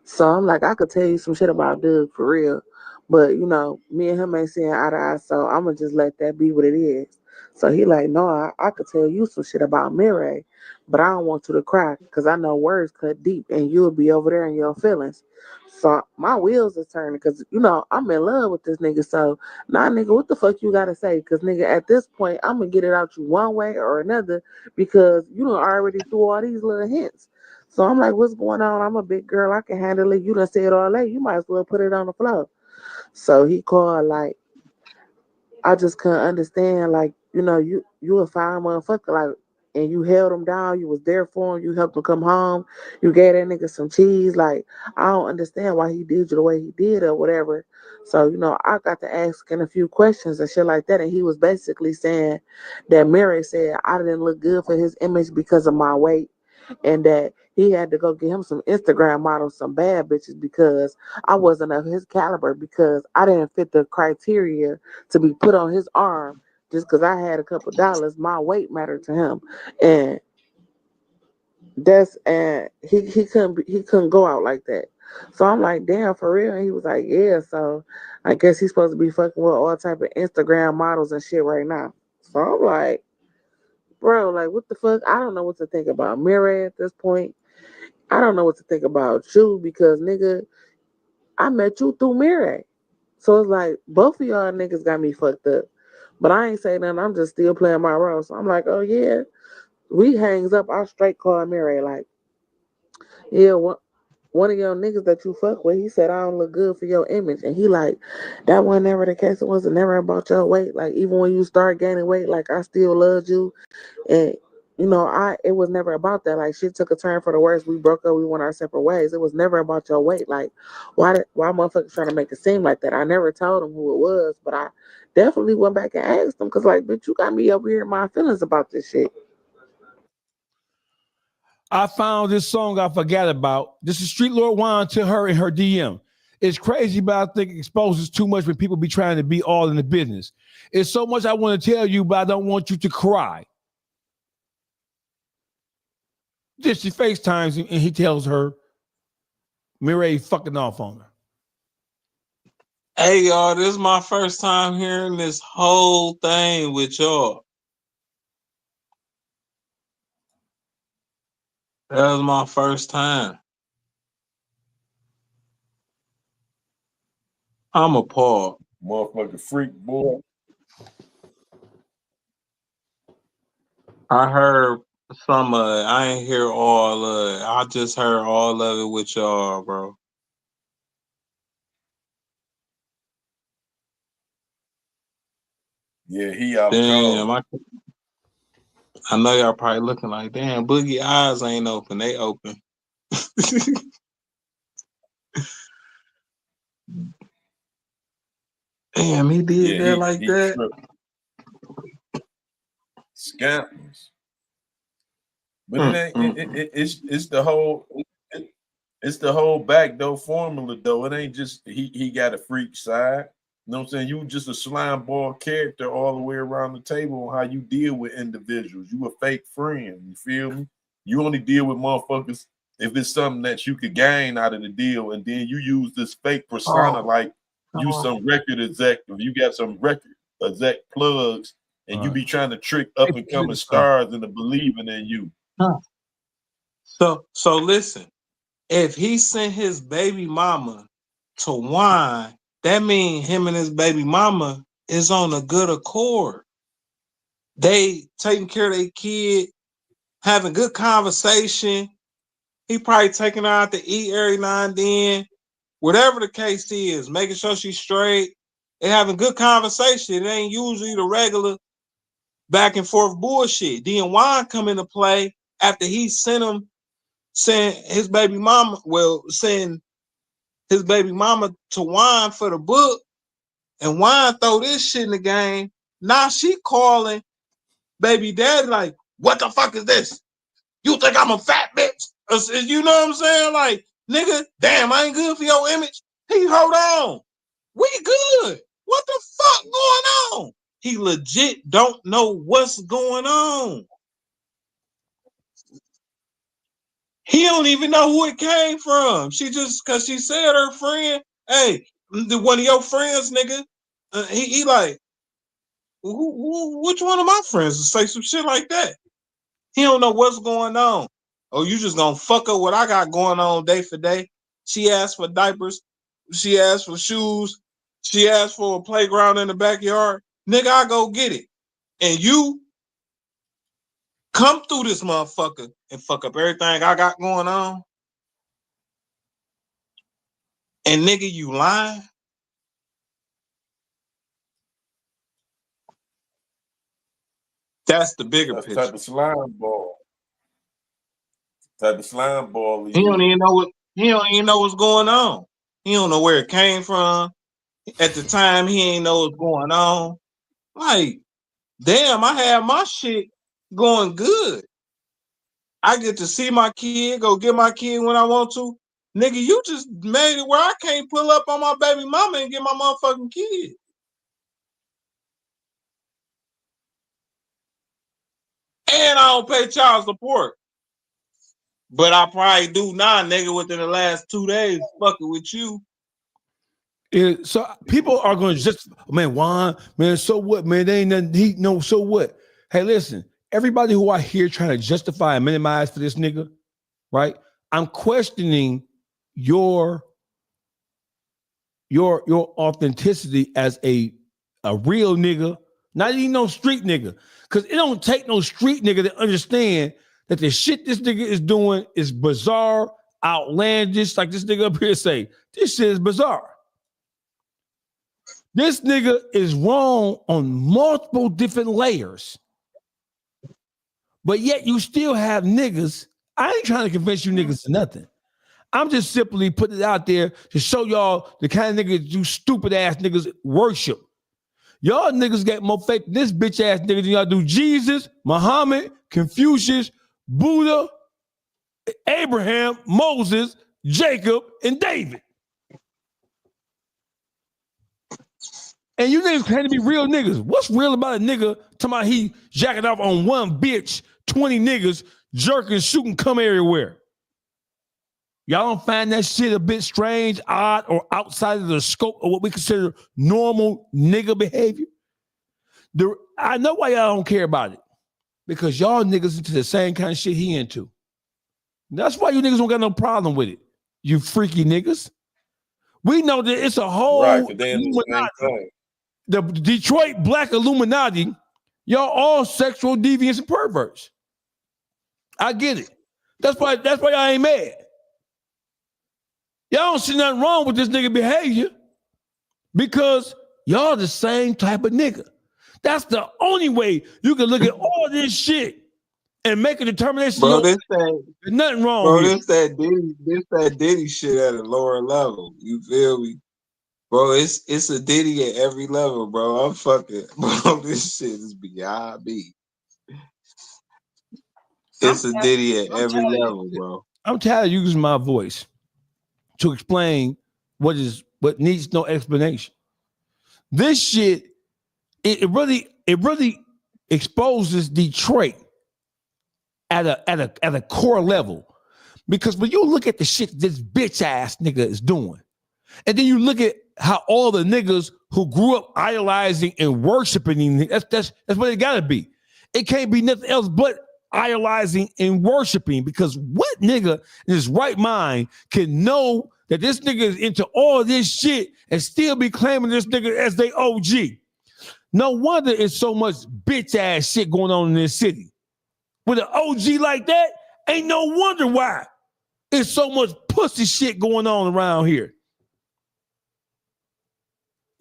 So I'm like, I could tell you some shit about Doug for real. But, you know, me and him ain't seeing eye to eye, so I'm going to just let that be what it is. So he like, no, I could tell you some shit about Mireille, but I don't want you to cry because I know words cut deep and you'll be over there in your feelings. So my wheels are turning because, you know, I'm in love with this nigga. So now, nigga, what the fuck you got to say? Because, nigga, at this point, I'm going to get it out you one way or another because you done already threw all these little hints. So I'm like, what's going on? I'm a big girl. I can handle it. You done said all that. You might as well put it on the floor. So he called, like, I just couldn't understand, like, you know, you a fine motherfucker, like, and you held him down. You was there for him. You helped him come home. You gave that nigga some cheese. Like, I don't understand why he did you the way he did or whatever. So, you know, I got to asking a few questions and shit like that. And he was basically saying that Mary said I didn't look good for his image because of my weight. and that he had to go get him some Instagram models, some bad bitches, because I wasn't of his caliber, because I didn't fit the criteria to be put on his arm just because I had a couple dollars. My weight mattered to him, and he couldn't go out like that. So I'm like, damn, for real? And he was like, yeah. So I guess he's supposed to be fucking with all type of Instagram models and shit right now. So I'm like, bro, like, what the fuck? I don't know what to think about Mirai at this point. I don't know what to think about you, because nigga, I met you through Mirai. So it's like both of y'all niggas got me fucked up. But I ain't saying nothing. I'm just still playing my role. So I'm like, oh yeah. We hangs up. I straight call Mirai like, yeah, one of your niggas that you fuck with, he said I don't look good for your image. And he like, that wasn't never the case. It wasn't never about your weight. Like, even when you start gaining weight, like, I still loved you. And it was never about that. Like, shit took a turn for the worse. We broke up, we went our separate ways. It was never about your weight. Like, why motherfuckers trying to make it seem like that? I never told him who it was, but I definitely went back and asked him, because like, bitch, you got me over here in my feelings about this shit. I found this song I forgot about. This is FreakyLord Juan to her in her DM. It's crazy, but I think it exposes too much when people be trying to be all in the business. It's so much I want to tell you, but I don't want you to cry. Just she FaceTimes and he tells her Mirai fucking off on her. Hey, y'all, this is my first time hearing this whole thing with y'all. That was my first time. I'm appalled. Motherfucking freak, boy. I heard some of it. I ain't hear all of it. I just heard all of it with y'all, bro. Yeah, he out Damn, cold. I know y'all probably looking like, damn, Boogie eyes ain't open. They open. Damn, he did that like that. Scammers. But it's the whole it's the whole backdoor formula though. It ain't just he got a freak side. You know what I'm saying? You just a slime ball character all the way around the table on how you deal with individuals. You a fake friend. You feel me? You only deal with motherfuckers if it's something that you could gain out of the deal, and then you use this fake persona like you some record executive. You got some record exec plugs, and you be trying to trick up and coming stars into believing in you. So listen, if he sent his baby mama to wine, that means him and his baby mama is on a good accord. They taking care of their kid, having good conversation. He probably taking her out to eat every now and then. Whatever the case is, making sure she's straight. They having good conversation. It ain't usually the regular back and forth bullshit. Then wine come into play after he send his baby mama, send his baby mama to wine for the book, and wine throw this shit in the game. Now she calling baby daddy like, what the fuck is this? You think I'm a fat bitch? You know what I'm saying? Like, nigga, damn, I ain't good for your image. He, hold on. We good. What the fuck going on? He legit don't know what's going on. He don't even know who it came from. She just, cause she said her friend, hey, one of your friends, nigga. He like, which one of my friends to say some shit like that? He don't know what's going on. Oh, you just gonna fuck up what I got going on day for day. She asked for diapers. She asked for shoes. She asked for a playground in the backyard. Nigga, I go get it. And you come through this motherfucker and fuck up everything I got going on. And nigga, you lying? That's the bigger picture. Type of slime ball. Type of slime ball. He don't even know what's going on. He don't know where it came from. At the time, he ain't know what's going on. Like, damn, I had my shit going good. I get to see my kid, go get my kid when I want to. Nigga, you just made it where I can't pull up on my baby mama and get my motherfucking kid. And I don't pay child support. But I probably do now, nigga, within the last 2 days, fucking with you. So people are going to just, man, Juan, man, so what, man? They ain't nothing, no, so what? Hey, listen, everybody who I hear trying to justify and minimize for this nigga, right? I'm questioning your authenticity as a real nigga, not even no street nigga. Because it don't take no street nigga to understand that the shit this nigga is doing is bizarre, outlandish. Like this nigga up here say, this shit is bizarre. This nigga is wrong on multiple different layers. But yet you still have niggas. I ain't trying to convince you niggas to nothing. I'm just simply putting it out there to show y'all the kind of niggas you stupid ass niggas worship. Y'all niggas get more faith in this bitch ass nigga than y'all do Jesus, Muhammad, Confucius, Buddha, Abraham, Moses, Jacob, and David. And you niggas claim to be real niggas. What's real about a nigga talking about he jacking off on one bitch, 20 niggas, jerking, shooting, come everywhere? Y'all don't find that shit a bit strange, odd, or outside of the scope of what we consider normal nigga behavior? I know why y'all don't care about it. Because y'all niggas into the same kind of shit he into. That's why you niggas don't got no problem with it. You freaky niggas. We know that it's a whole Illuminati. The Detroit Black Illuminati, y'all all sexual deviants and perverts. I get it. That's why I ain't mad. Y'all don't see nothing wrong with this nigga behavior because y'all the same type of nigga. That's the only way you can look at all this shit and make a determination. Bro, there's nothing wrong. Bro, here. this that Diddy shit at a lower level. You feel me? Bro, it's a Diddy at every level, bro. I'm fucking, bro. This shit is beyond me. It's a Diddy at every level, bro. I'm tired of using my voice to explain what needs no explanation. This shit, it really exposes Detroit at a core level. Because when you look at the shit this bitch ass nigga is doing, and then you look at how all the niggas who grew up idolizing and worshiping, that's what it gotta be. It can't be nothing else but idolizing and worshiping, because what nigga in his right mind can know that this nigga is into all this shit and still be claiming this nigga as they OG? No wonder it's so much bitch ass shit going on in this city. With an OG like that, ain't no wonder why it's so much pussy shit going on around here.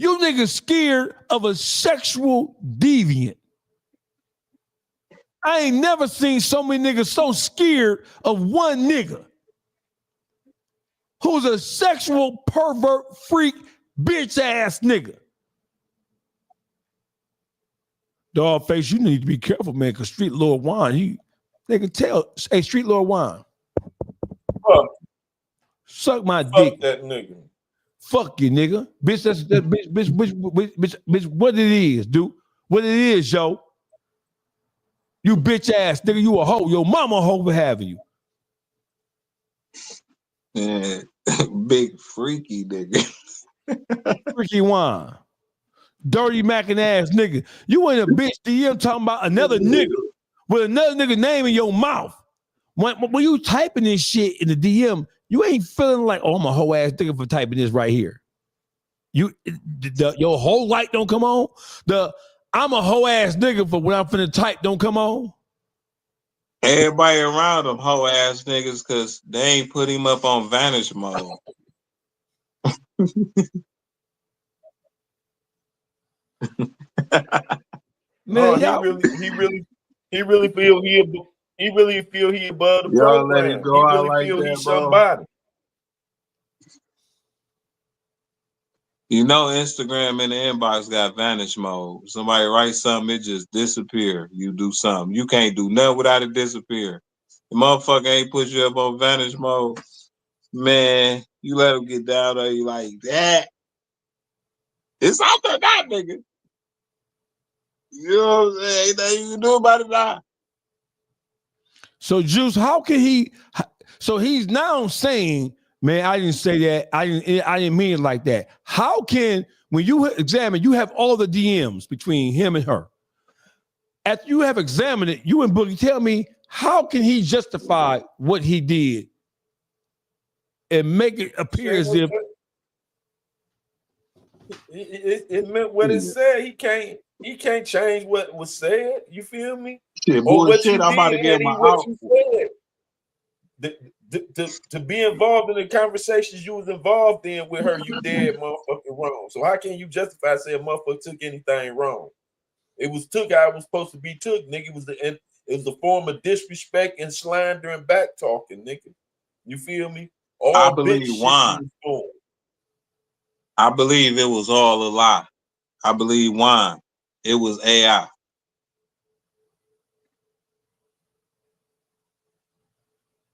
You niggas scared of a sexual deviant. I ain't never seen so many niggas so scared of one nigga who's a sexual pervert freak bitch ass nigga. Dog face, you need to be careful, man, because FreakyLord Juan, they can tell. Hey, FreakyLord Juan, suck my dick. That nigga. Fuck you, nigga. Bitch, that's bitch, what it is, dude. What it is, yo. You bitch ass nigga, you a hoe. Your mama a hoe for having you. Yeah. Big freaky nigga. Freaky Juan. Dirty mackin' ass nigga. You ain't a bitch DM talking about another nigga with another nigga name in your mouth. When you typing this shit in the DM, you ain't feeling like, oh, I'm a hoe ass nigga for typing this right here. Your whole light don't come on. I'm a hoe ass nigga for when I'm finna type don't come on. Everybody around them hoe ass niggas because they ain't put him up on vanish mode. Man, he really feel he above the Y'all program. let it go out He really like feel that, he's bro. somebody. You know, Instagram in the inbox got vanish mode. Somebody writes something, it just disappear. You do something. You can't do nothing without it disappear. The motherfucker ain't put you up on vanish mode. Man, you let him get down on you like that. It's out there now, nigga. You know what I'm saying? Ain't nothing you can do about it now. So, Juice, how can he? So he's now saying, man, I didn't say that. I didn't mean it like that. How can, when you examine, you have all the DMs between him and her. After you have examined it, you and Boogie, tell me, how can he justify what he did and make it appear as if it meant what it said? He can't change what was said. You feel me? Shit, Or what you bullshit. I'm about to did, get Eddie, my what out. you said. To be involved in the conversations you was involved in with her, you dead motherfucking wrong. So how can you justify saying motherfucker took anything wrong? It was took how it was supposed to be took, nigga. It was the form of disrespect and slander and back talking, nigga. You feel me? All I bitch believe shit wine. was doing. I believe it was all a lie. I believe wine. It was AI.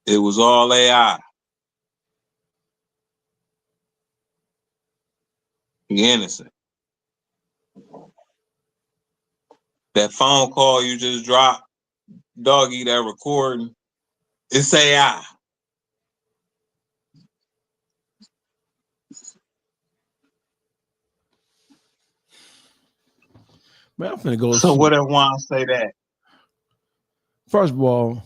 It was all AI. You innocent. That phone call you just dropped, doggy, that recording, it's AI. man, I'm finna go. So what if Juan say that? First of all,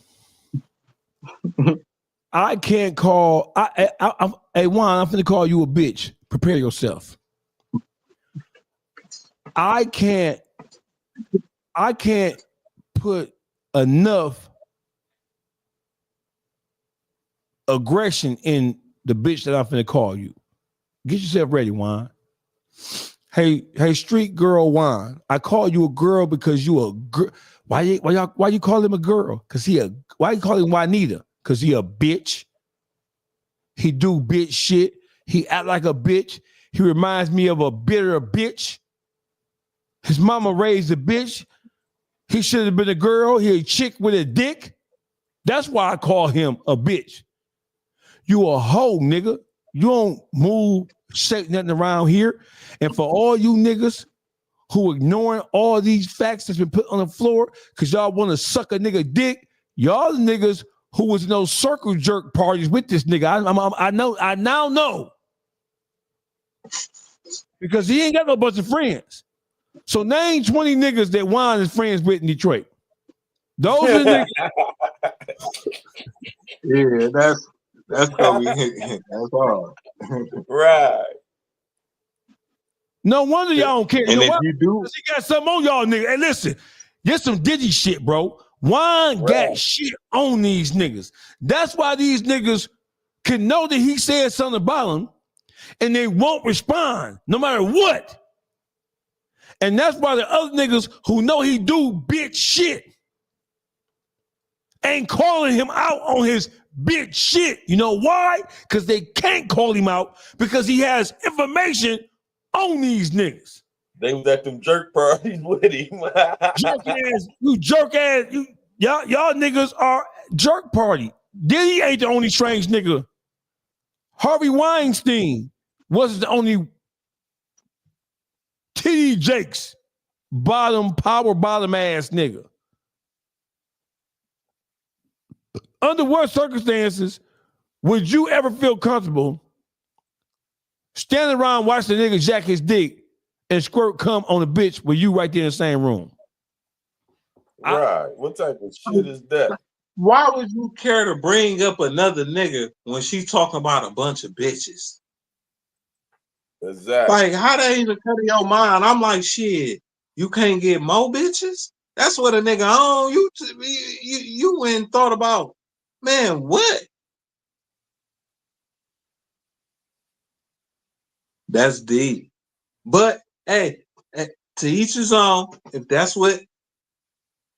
I can't call. Hey, Juan, I'm finna call you a bitch. Prepare yourself. I can't put enough aggression in the bitch that I'm finna call you. Get yourself ready, Juan. Hey, street girl Juan. I call you a girl because you a girl. Why you call him a girl? Why you call him Juanita? Because he a bitch. He do bitch shit. He act like a bitch. He reminds me of a bitter bitch. His mama raised a bitch. He should have been a girl. He a chick with a dick. That's why I call him a bitch. You a hoe, nigga. You don't move, shake nothing around here. And for all you niggas who ignoring all these facts that's been put on the floor because y'all want to suck a nigga dick, y'all the niggas who was in those circle jerk parties with this nigga. I now know. Because he ain't got no bunch of friends. So name 20 niggas that Juan is friends with in Detroit. Those are the niggas. Yeah, that's gonna be that's hard. Right. No wonder y'all don't care. And you know if what? you do, Because he got something on y'all niggas. Hey, listen, get some digi shit, bro. Juan got shit on these niggas. That's why these niggas can know that he said something about them and they won't respond no matter what. And that's why the other niggas who know he do bitch shit ain't calling him out on his bitch shit. You know why? Because they can't call him out because he has information on these niggas. They was at them jerk parties with him. Jerk ass, y'all niggas are jerk party. Diddy ain't the only strange nigga. Harvey Weinstein wasn't the only T.D. Jakes power bottom ass nigga. Under what circumstances would you ever feel comfortable standing around watching the nigga jack his dick and squirt cum on a bitch with you right there in the same room? Right. What type of shit is that? Why would you care to bring up another nigga when she talking about a bunch of bitches? Exactly. Like, how that even cut in your mind? I'm like, shit, you can't get more bitches? That's what a nigga on. You went and thought about, man, what? That's deep. But hey, to each his own. If that's what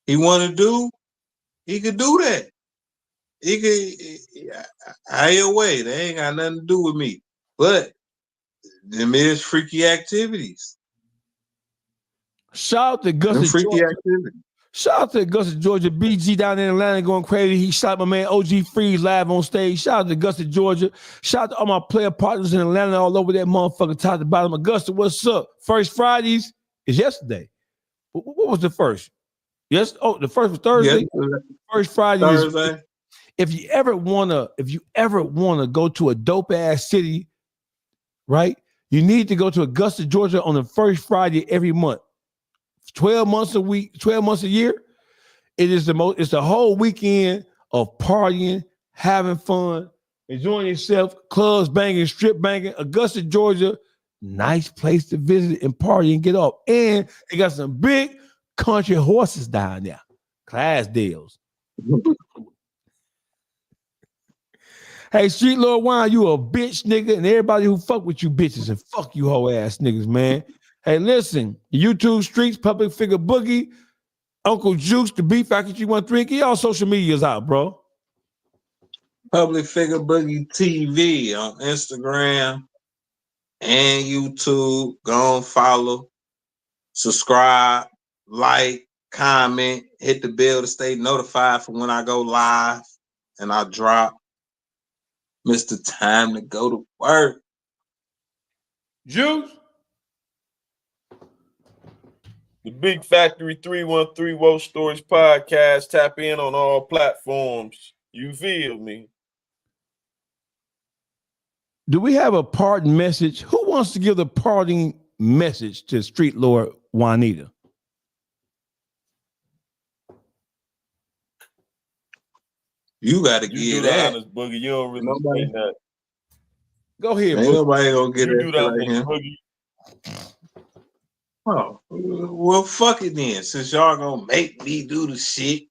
he want to do, he could do that. He could either way. They ain't got nothing to do with me. But them is freaky activities. Shout out to Gus them in freaky Georgia. activities. Shout out to Augusta, Georgia. BG down in Atlanta going crazy. He shot my man OG Freeze live on stage. Shout out to Augusta, Georgia. Shout out to all my player partners in Atlanta all over that motherfucker top to bottom. Augusta, what's up? First Fridays is yesterday. What was the first? Yes. Oh, the first was Thursday. First Friday Thursday. is. If you ever wanna go to a dope ass city, right? You need to go to Augusta, Georgia on the first Friday every month. 12 months a week, 12 months a year. It's the whole weekend of partying, having fun, enjoying yourself, clubs banging, strip banging. Augusta, Georgia, nice place to visit and party and get off. And they got some big country horses down there. Class deals. Hey, FreakyLord Wine, you a bitch, nigga, and everybody who fuck with you bitches and fuck you hoe ass niggas, man. Hey, listen, YouTube streets, public figure Boogie, Uncle Juice, the Beef Factory 313, get y'all social medias out, bro. Public Figure Boogie TV on Instagram and YouTube. Go and follow, subscribe, like, comment, hit the bell to stay notified for when I go live and I drop. Mr. Time to go to work. Juice. The Big Factory 313 Woe Stories Podcast. Tap in on all platforms. You feel me? Do we have a parting message? Who wants to give the parting message to FreakyLord Juanita? You got to give that. Honest, Boogie. You don't really say that. Go ahead, Ain't nobody gonna get you that do the like him. Boogie. Oh, well, fuck it then. Since y'all gonna make me do the shit,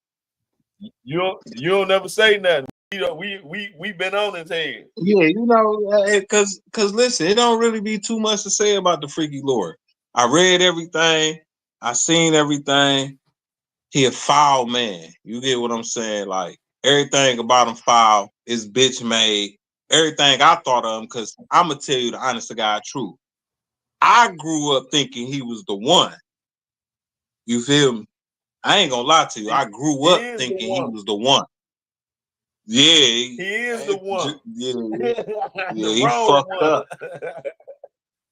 You don't never say nothing. We been on his head. yeah, you know, cause listen, it don't really be too much to say about the FreakyLord. I read everything, I seen everything. He a foul man. You get what I'm saying? Like everything about him foul is bitch made. Everything I thought of him, cause I'm gonna tell you the honest to God truth. I grew up thinking he was the one. You feel me? I ain't gonna lie to you. I grew up thinking he was the one. Yeah, he is the one. Yeah, he fucked up.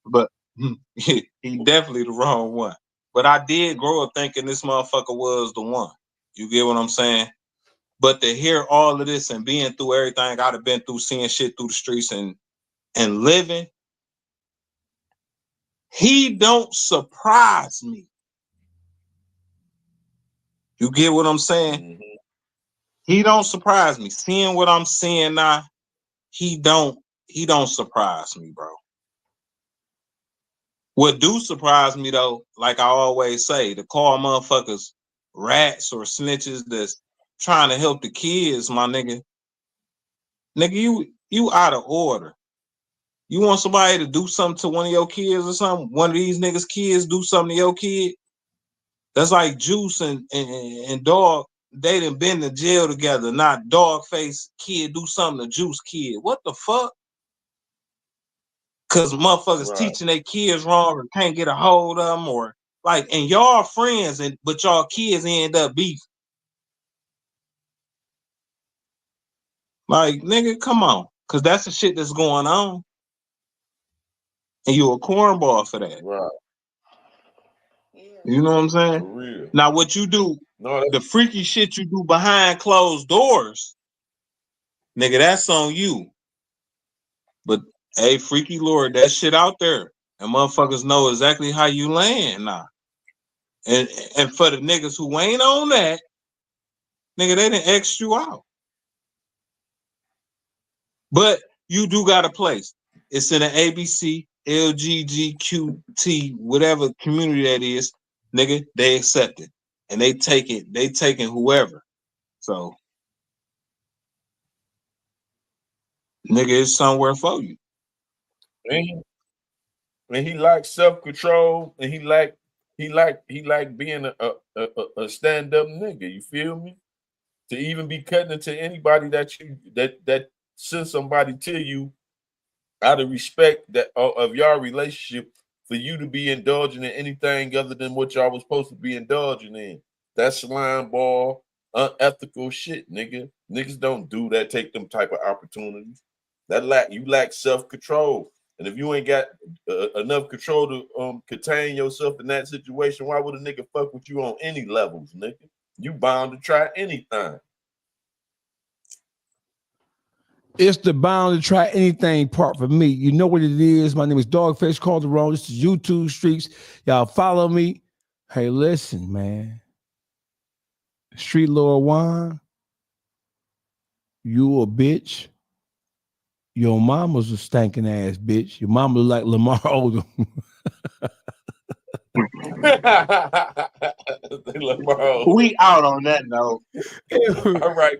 But he definitely the wrong one. But I did grow up thinking this motherfucker was the one. You get what I'm saying? But to hear all of this and being through everything I'd have been through, seeing shit through the streets and living, he don't surprise me. You get what I'm saying? Mm-hmm. He don't surprise me. Seeing what I'm seeing now, he don't surprise me, bro. What do surprise me though, like I always say, to call motherfuckers rats or snitches that's trying to help the kids, my nigga. Nigga, you out of order. You want somebody to do something to one of your kids or something? One of these niggas' kids do something to your kid? That's like Juice and Dog. They done been to jail together. Not Dog face kid do something to Juice kid. What the fuck? Cause motherfuckers teaching their kids wrong or can't get a hold of them, or like, and y'all friends, but y'all kids end up beef. Like, nigga, come on, cause that's the shit that's going on, and you a cornball for that. Right. You know what I'm saying? For real. Now, what you do, the freaky shit you do behind closed doors, nigga, that's on you. But hey, FreakyLord, that shit out there, and motherfuckers know exactly how you land now. And for the niggas who ain't on that, nigga, they done X you out. But you do got a place. It's in an ABC, LGBTQ, whatever community that is, nigga, they accept it. And they taking whoever. So, nigga, it's somewhere for you. And he likes self-control, and he like being a stand-up nigga. You feel me? To even be cutting into anybody that sends somebody to you out of respect that of your relationship, for you to be indulging in anything other than what y'all was supposed to be indulging in. that slime ball, unethical shit, nigga. Niggas don't do that, take them type of opportunities. You lack self-control. And if you ain't got enough control to contain yourself in that situation, why would a nigga fuck with you on any levels, nigga? You bound to try anything. It's the bound to try anything part for me. You know what it is. My name is Dogface Calderon. This is YouTube Streets. Y'all follow me. Hey, listen, man. FreakyLord Wine, you a bitch. Your mama's a stinking ass bitch. Your mama look like Lamar Odom. We out on that note. All right.